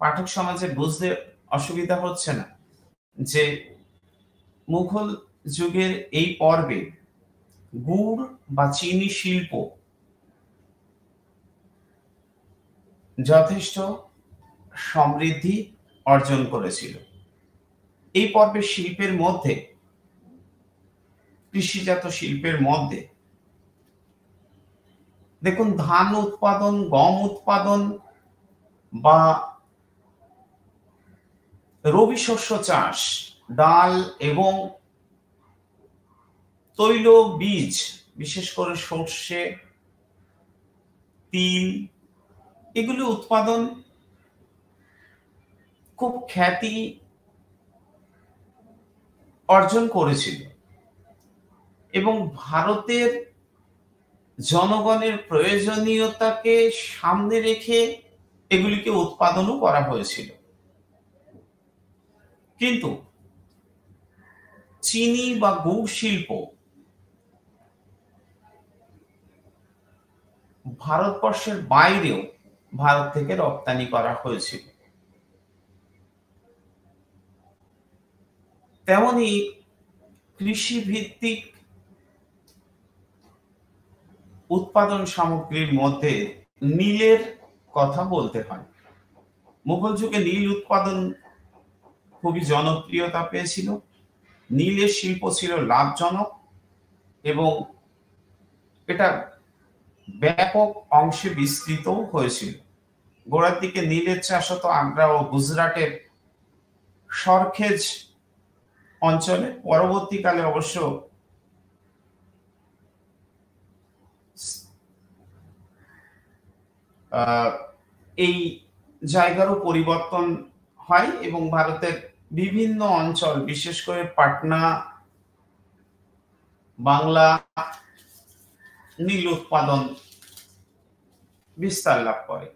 পাঠক সমাজে বুঝতে অসুবিধা হচ্ছে না যে মুঘল যুগের এই পর্বে গুড় বা চিনি শিল্প যথেষ্ট সমৃদ্ধি অর্জন করেছিল। এই পর্বের শিল্পের মধ্যে, কৃষিজাত শিল্পের মধ্যে দেখুন, ধান উৎপাদন, গম উৎপাদন বা রবি শস্য চাষ, ডাল এবং তৈল বীজ, বিশেষ করে সর্ষে, তিল, এগুলি উৎপাদন খুব খ্যাতি অর্জন করেছিল এবং ভারতের জনগণের প্রয়োজনীয়তাকে সামনে রেখে এগুলিকে উৎপাদনও করা হয়েছিল। কিন্তু চিনি বা গুড় শিল্প ভারতবর্ষের বাইরেও ভারত থেকে রপ্তানি করা হয়েছিল। তেমনি কৃষি ভিত্তিক উৎপাদন সামগ্রীর মধ্যে নীলের কথা বলতে হয়। মুঘল যুগে নীল উৎপাদন খুবই জনপ্রিয়তা পেয়েছিল। নীলের শিল্প ছিল লাভজনক এবং এটা ব্যাপক অংশে বিস্তৃত হয়েছিল। গোড়ার দিকে নীলের চাষ হতো আগ্রা ও গুজরাটের সরখেজ অঞ্চলে। পরবর্তীকালে অবশ্য এই জায়গারও পরিবর্তন হয় এবং ভারতের বিভিন্ন অঞ্চল, বিশেষ করে পাটনা, বাংলা নীল উৎপাদন বিস্তার লাভ করে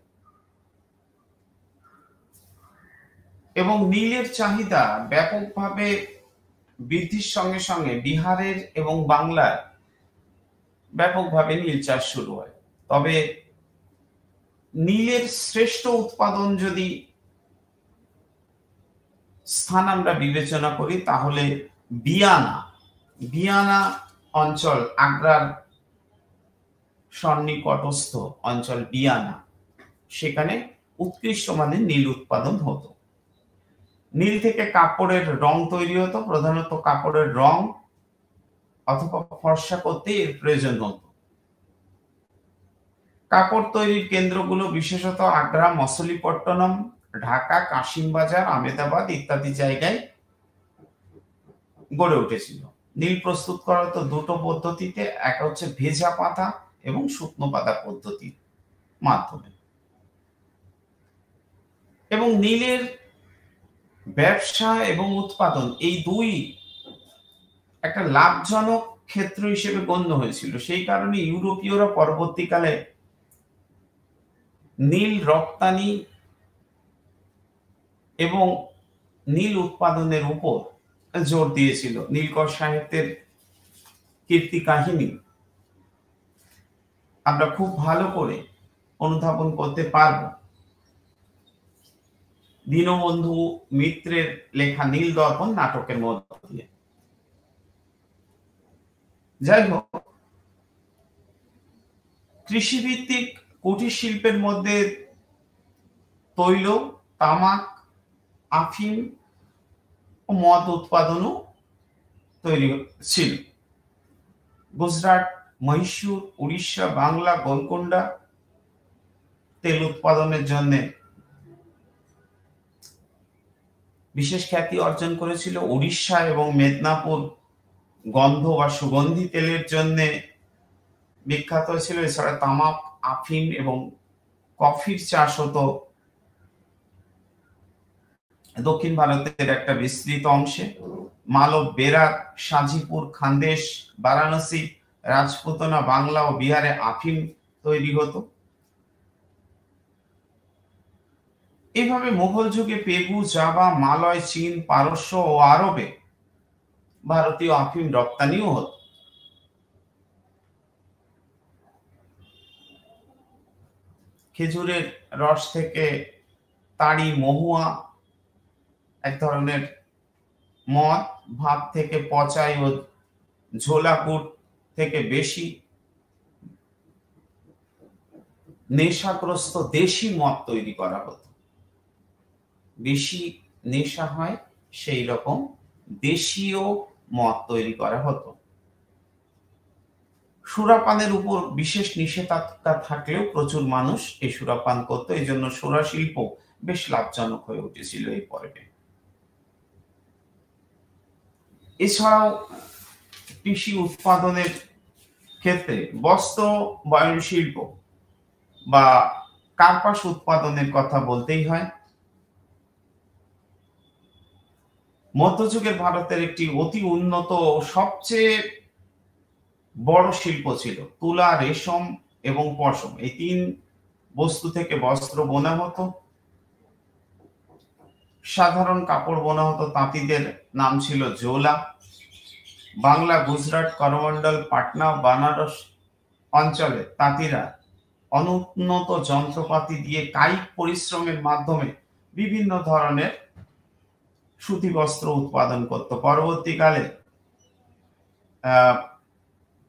এবং নীলের চাহিদা ব্যাপকভাবে বৃদ্ধির সঙ্গে সঙ্গে বিহারের এবং বাংলার ব্যাপকভাবে নীল চাষ শুরু হয়। তবে নীলের শ্রেষ্ঠ উৎপাদন যদি স্থান আমরা বিবেচনা করি তাহলে বিয়ানা অঞ্চল, আগ্রার সন্নিকটস্থ অঞ্চল বিয়ানা, সেখানে উৎকৃষ্ট মানের নীল উৎপাদন হতো। নীল থেকে কাপড়ের রং তৈরি হতো। প্রধানত কাপড়ের রং অথবা ফর্সা করতে এর প্রয়োজন হতো। কাপড় তৈরির কেন্দ্রগুলো বিশেষত আগ্রা, মছলিপট্টনম, ঢাকা, কাশিমবাজার, আহমেদাবাদ ইত্যাদি জায়গায় গড়ে উঠেছিল। নীল প্রস্তুত করা হতো দুটো পদ্ধতিতে, একটা হচ্ছে ভেজা পাতা এবং শুকনো পাতা পদ্ধতির মাধ্যমে। এবং নীলের ব্যবসা এবং উৎপাদন এই দুই একটা লাভজনক ক্ষেত্র হিসেবে গণ্য হয়েছিল। সেই কারণে ইউরোপীয়রা পরবর্তীকালে নীল রপ্তানি এবং নীল উৎপাদনের উপর জোর দিয়েছিল। নীলকর সাহিত্যের কীর্তি কাহিনী আমরা খুব ভালো করে অনুধাবন করতে পারব দীনবন্ধু মিত্রের লেখা নীল দর্পণ নাটকের মধ্য দিয়ে। যাই হোক, কৃষিভিত্তিক কুটির শিল্পের মধ্যে তৈল, তামাক, আফিম ও মদ উৎপাদনও তৈরি ছিল। গুজরাট, মহীশূর, উড়িষ্যা, বাংলা, গোলকোন্ডা তেল উৎপাদনের জন্য বিশেষ খ্যাতি অর্জন করেছিল। উড়িষ্যা এবং মেদিনীপুর গন্ধ বা সুগন্ধি তেলের জন্য বিখ্যাত ছিল। এছাড়া তামাক, আফিম এবং কফির চাষ হতো দক্ষিণ ভারতের একটা বিস্তৃত অংশে। মালব, বেরাক, সাজিপুর, খান্দেশ, বারাণসী, রাজপুতনা, বাংলা ও বিহারে আফিম তৈরি হতো। এইভাবে মুঘল যুগে পেগু, জাভা, মালয়, চীন, পারস্য ও আরবে ভারতীয় আফিম রপ্তানিও হতো। খেজুরের রস থেকে তাড়ি, মহুয়া এক ধরনের মদ, ভাত থেকে পচাই ও ঝোলা গুড় থেকে বেশি নেশাগ্রস্ত দেশি মদ তৈরি করা হতো। বেশি নেশা হয় সেই রকম দেশীয় মদ তৈরি করা হতো। সুরাপানের উপর বিশেষ নিষেধাজ্ঞা থাকলেও প্রচুর মানুষ এই সুরাপান করতো। এই জন্য সুরা শিল্প বেশ লাভজনক হয়ে উঠেছিল এই পর্বে। এছাড়াও কৃষি উৎপাদনের ক্ষেত্রে বস্ত্র বয়ন শিল্প বা কার্পাস উৎপাদনের কথা বলতেই হয়। মধ্যযুগের ভারতের একটি অতি উন্নত সবচেয়ে বড় শিল্প ছিল তুলা, রেশম এবং পশম। এই তিন বস্তু থেকে বস্ত্র বোনা হতো। সাধারণ কাপড় বোনা হতো, তাঁতিদের নাম ছিল জোলা। বাংলা, গুজরাট, করমন্ডল, পাটনা, বানারস অঞ্চলে তাঁতিরা অনুন্নত যন্ত্রপাতি দিয়ে কায়িক পরিশ্রমের মাধ্যমে বিভিন্ন ধরনের সুতি বস্ত্র উৎপাদন করত। পরবর্তীকালে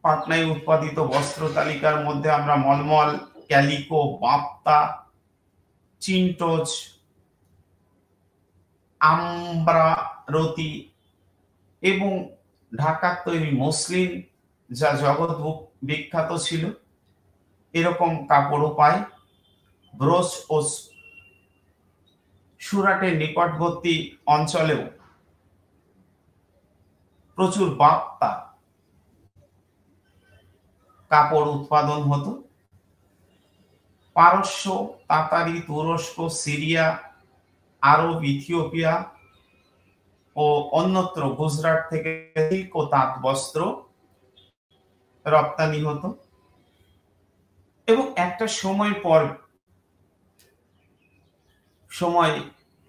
পাটনায় উৎপাদিত বস্ত্র তালিকার মধ্যে আমরা মলমল, ক্যালিকো, বাপ্তা, চিন্টোজ, আম্ব্রারতি এবং ঢাকার তৈরি মসলিন যা জগৎ বিখ্যাত ছিল এরকম কাপড়ও পাই। ব্রোচ ও সুরাটের নিকটবর্তী অঞ্চলেও প্রচুর বাপ্তা কাপড় উৎপাদন হতো। পারস্য, তাতারি, তুরস্ক, সিরিয়া, আরব, ইথিওপিয়া ও অন্যত্র গুজরাট থেকে সিল্ক ও তাঁত বস্ত্র রপ্তানি হতো। এবং একটা সময়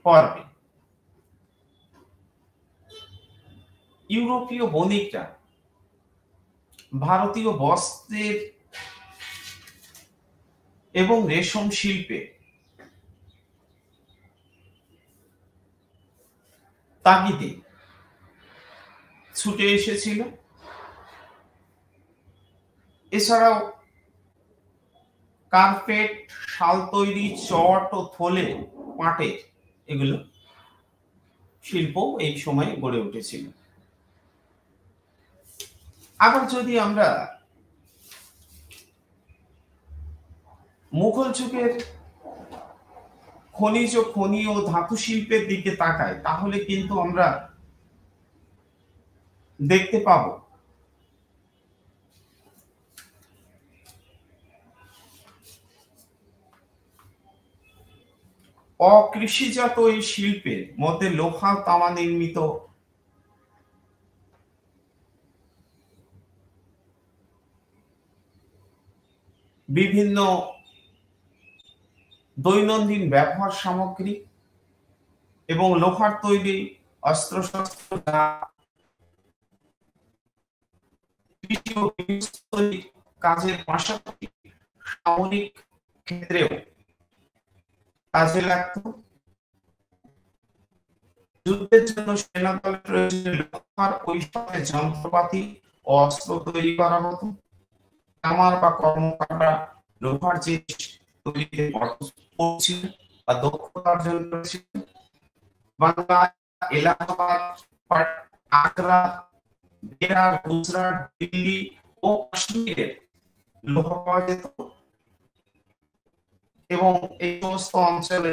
পর্বে ইউরোপীয় বণিকরা ভারতীয় বস্ত্রের এবং রেশম শিল্পে তাগিদে ছুটে এসেছিল। এছাড়াও কার্পেট, শাল তৈরি, চট ও থলে পাটের এগুলো শিল্প এই সময় গড়ে উঠেছিল। আবার যদি আমরা মুঘল যুগের খনি ও ধাতু শিল্পের দিকে তাকাই তাহলে কিন্তু আমরা দেখতে পাব অকৃষিজাত এই শিল্পের মধ্যে লোহা তামা নির্মিত বিভিন্ন দৈনন্দিন ব্যবহার সামগ্রী এবং লোহার তৈরি অস্ত্রশস্ত্র কৃষি ও কাজের পাশাপাশি সামরিক ক্ষেত্রেও কাজে লাগত। যুদ্ধের জন্য সেনাদলের প্রয়োজনে লোহার ওই সময় যন্ত্রপাতি ও অস্ত্র তৈরি করা হতো। কামার বা কর্মকাররা লোহার জিনিস তৈরিতে ছিল বা দক্ষতা অর্জন করেছিল। বাংলা, এলাহাবাদ, আগ্রা, বিহার, গুজরাট, দিল্লি ও কাশ্মীরের লোহা পাওয়া যেত এবং এই সমস্ত অঞ্চলে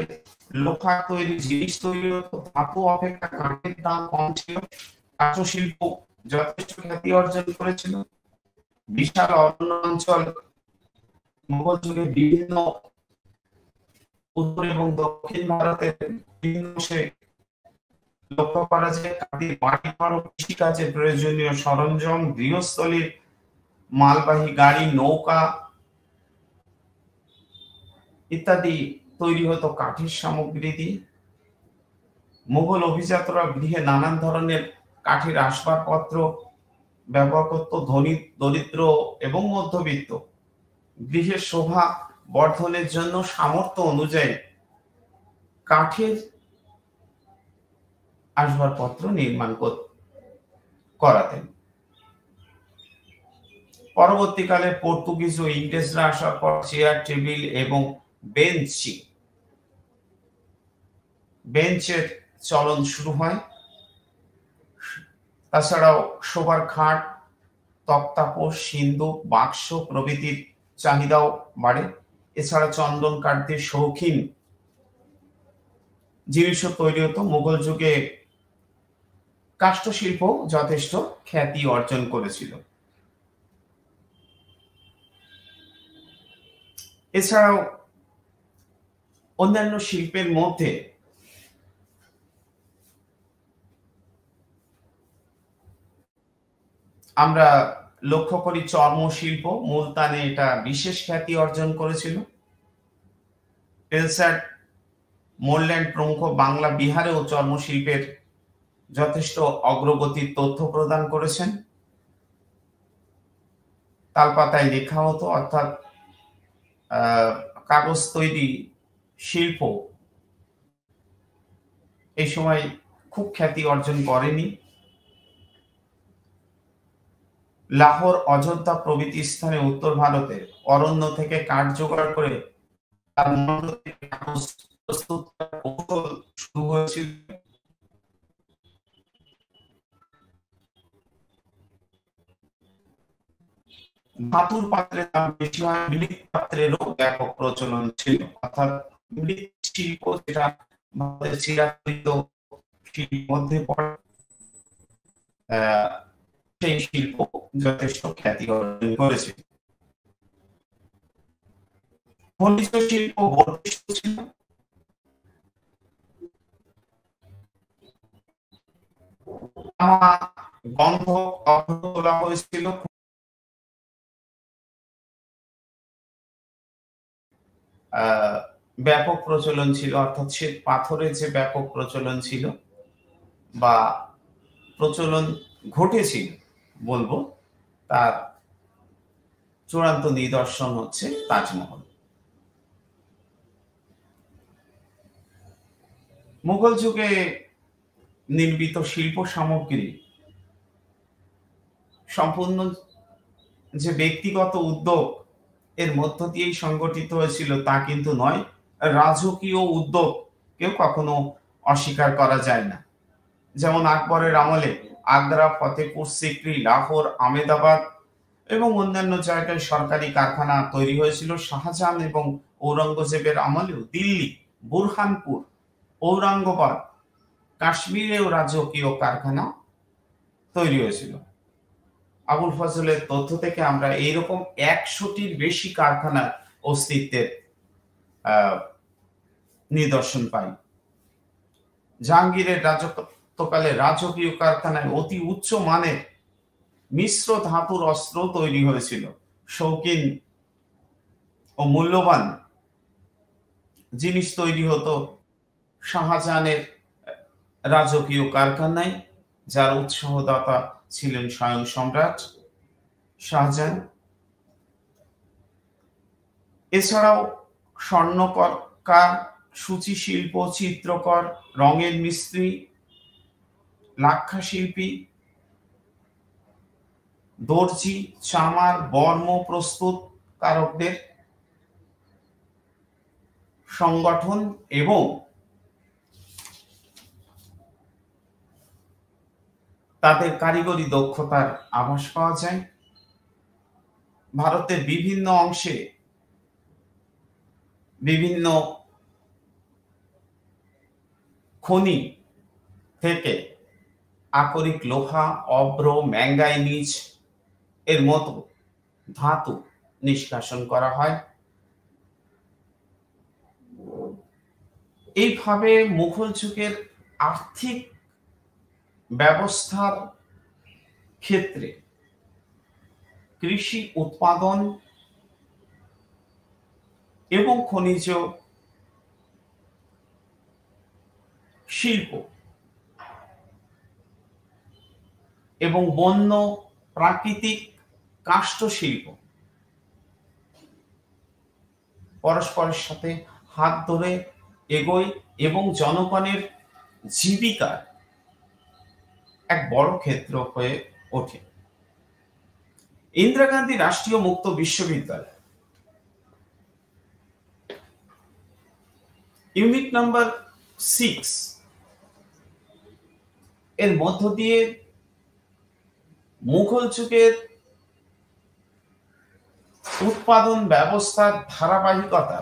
লোহা তৈরি জিনিস তৈরি হতো। ধাতু অপেক্ষা কাঠের দাম কম ছিল। কাঠ শিল্প যথেষ্ট খ্যাতি অর্জন করেছিল। বিশাল অরণ্য অঞ্চল মুঘল যুগে বিভিন্ন উত্তর এবং দক্ষিণ ভারতের বিভিন্ন অংশে লক্ষ্য করা যায়। কাঠের বাড়ি ঘর ও কৃষিকাজে প্রয়োজনীয় সরঞ্জাম, গৃহস্থলীর মালবাহী গাড়ি, নৌকা ইত্যাদি তৈরি হতো কাঠের সামগ্রী দিয়ে। মুঘল অভিজাতরা গৃহে নানান ধরনের কাঠের আসবাবপত্র ব্যবহার করত। ধনী, দরিদ্র এবং মধ্যবিত্ত গৃহের শোভা বর্ধনের জন্য সামর্থ্য অনুযায়ী কাঠের আসবাবপত্র নির্মাণ করাতেন। পরবর্তীকালে পর্তুগিজ ও ইংরেজরা আসার পর চেয়ার, টেবিল এবং বেঞ্চের চলন শুরু হয়। তাছাড়াও শোবার খাট, তক্তাপোষ, সিন্দুক, বাক্স প্রভৃতির চাহিদাও বাড়ে। এছাড়া চন্দন কাঠ দিয়ে শৌখিন জিনিসও তৈরি হতো। মুঘল যুগে কাষ্ঠশিল্প যথেষ্ট খ্যাতি অর্জন করেছিল। এছাড়াও অন্যান্য শিল্পের মধ্যে আমরা লক্ষ্য করি চর্মশিল্প। মুলতানে এটা বিশেষ খ্যাতি অর্জন করেছিল। পেলসাট, মোরল্যান্ড প্রমুখ বাংলা, বিহারেও চর্মশিল্পের যথেষ্ট অগ্রগতির তথ্য প্রদান করেছেন। তালপাতায় লেখা হতো, অর্থাৎ কাগজ তৈরি শিল্প এই সময় খুব খ্যাতি অর্জন করেনি। লাহোর, অযোধ্যা প্রভৃতি স্থানে উত্তর ভারতে অরণ্য থেকে কাঠ জোগাড় করে তার মধ্য থেকে কাগজ প্রস্তুত করার কৌশল শুরু হয়েছিল। ধাতুর পাত্রের দাম বেশি হয়। মৃৎ পাত্রেরও ব্যাপক প্রচলন ছিল, অর্থাৎ মৃৎ শিল্প যেটা ভারতের চিরাচরিত শিল্পের মধ্যে পড়ে, সেই শিল্প যথেষ্ট খ্যাতি অর্জন করেছে। খনিজ শিল্প বর্ধিষ্ণু ছিল। গন্ধ অক্ষত তোলা হয়েছিল। ব্যাপক প্রচলন ছিল, অর্থাৎ শ্বেত পাথরের যে ব্যাপক প্রচলন ছিল বা প্রচলন ঘটেছিল বলবো, তার চূড়ান্ত নিদর্শন হচ্ছে তাজমহল। মুঘল যুগে নির্মিত শিল্প সামগ্রী সম্পূর্ণ যে ব্যক্তিগত উদ্যোগ এর মধ্য দিয়েই সংগঠিত হয়েছিল তা কিন্তু নয়। রাজকীয় উদ্যোগ কেউ কখনো অস্বীকার করা যায় না। যেমন আকবরের আমলে আগ্রা, ফতেপুর সিক্রি, লাহোর, আহমেদাবাদ এবং অন্যান্য জায়গায় সরকারি কারখানা তৈরি হয়েছিল। শাহজাহান এবং ঔরঙ্গজেবের আমলেও দিল্লি, বুরহানপুর, ঔরঙ্গাবাদ, কাশ্মীরেও রাজকীয় কারখানা তৈরি হয়েছিল। আবুল ফজলের তথ্য থেকে আমরা এইরকম 100টির বেশি কারখানার অস্তিত্বের নিদর্শন পাই। জাহাঙ্গীরের রাজত্বকালে রাজকীয় কারখানায় অতি উচ্চ মানের মিশ্র ধাতুর অস্ত্র তৈরি হয়েছিল। শৌখিন ও মূল্যবান জিনিস তৈরি হতো শাহজাহানের রাজকীয় কারখানায়, যার উৎসাহদাতা ছিলেন স্বয়ং সম্রাট শাহজাহান। এছাড়াও স্বর্ণকার, সূচি শিল্প, চিত্রকর, রঙের মিস্ত্রি, লাক্ষা শিল্পী, দর্জি, চামার, বর্ম প্রস্তুতকারকদের সংগঠন এবং তাদের কারিগরি দক্ষতার আভাস পাওয়া যায়। ভারতের বিভিন্ন অংশে বিভিন্ন খনি থেকে আকরিক লোহা, অভ্র, ম্যাঙ্গানিজ এর মতো ধাতু নিষ্কাশন করা হয়। এইভাবে মুঘল যুগের আর্থিক ব্যবস্থার ক্ষেত্রে কৃষি উৎপাদন এবং খনিজ শিল্প এবং বন্য প্রাকৃতিক কাষ্ঠ শিল্প পরস্পরের সাথে হাত ধরে এগোয় এবং জনগণের জীবিকার এক বড় ক্ষেত্র হয়ে ওঠে। ইন্দিরা গান্ধী রাষ্ট্রীয় মুক্ত বিশ্ববিদ্যালয় ইউনিট নাম্বার 6 এর মধ্য দিয়ে মুঘল যুগের উৎপাদন ব্যবস্থার ধারাবাহিকতা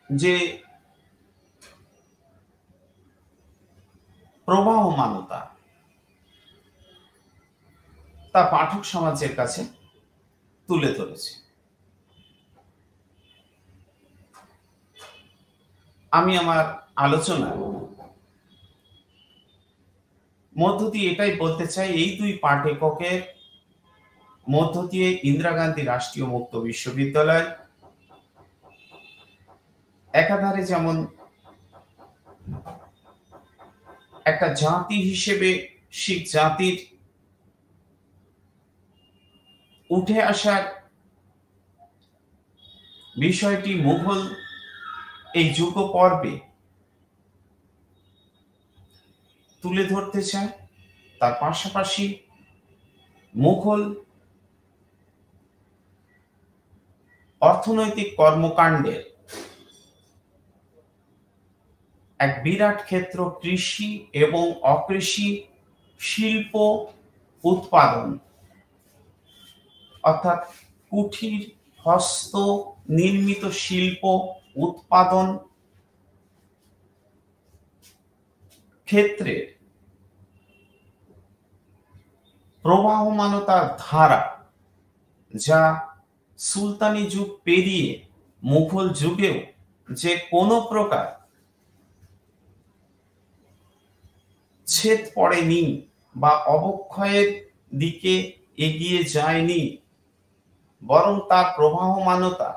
যে প্রবাহমানতা তা পাঠক সমাজের কাছে তুলে ধরেছে। আমি আমার আলোচনার মধ্য দিয়ে এটাই বলতে চাই, এই দুই পাঠ এককের মধ্য দিয়ে ইন্দিরা গান্ধী রাষ্ট্রীয় মুক্ত বিশ্ববিদ্যালয় একাধারে যেমন একটা জাতি হিসেবে শিখ জাতির উঠে আসার বিষয়টি মুঘল এই যুগ পর্বে তুলে ধরতে চায়, তার পাশাপাশি মুঘল অর্থনৈতিক কর্মকাণ্ডের এক বিরাট ক্ষেত্র কৃষি এবং অকৃষি শিল্প উৎপাদন, অর্থাৎ কুঠির হস্ত নির্মিত শিল্প উৎপাদন ক্ষেত্রে প্রবাহমানতার ধারা, যা সুলতানি যুগ পেরিয়ে মুঘল যুগেও যে কোনো প্রকার ছেদ পড়েনি বা অবক্ষয়ের দিকে এগিয়ে যায়নি, বরং তার প্রবাহমানতা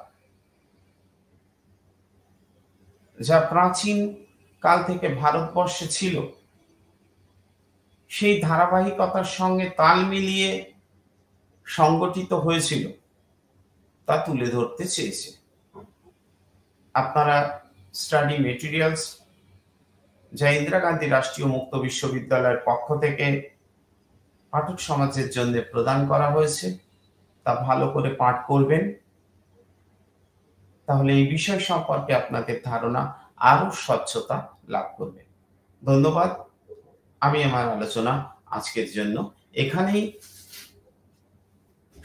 যা প্রাচীন কাল থেকে ভারতবর্ষে ছিল, সেই ধারাবাহিকতার সঙ্গে তাল মিলিয়ে সংগঠিত হয়েছিল, তা তুলে ধরতে চেয়েছে। আপনারা স্টাডি মেটেরিয়ালস যা ইন্দিরা গান্ধী রাষ্ট্রীয় মুক্ত বিশ্ববিদ্যালয়ের পক্ষ থেকে পাঠক সমাজের জন্য প্রদান করা হয়েছে, তা ভালো করে পাঠ করবেন, তাহলে এই বিষয় সম্পর্কে আপনাদের ধারণা আরো স্বচ্ছতা লাভ করবে। ধন্যবাদ। আমি আমার আলোচনা আজকের জন্য এখানেই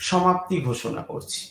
সমাপ্তি ঘোষণা করছি।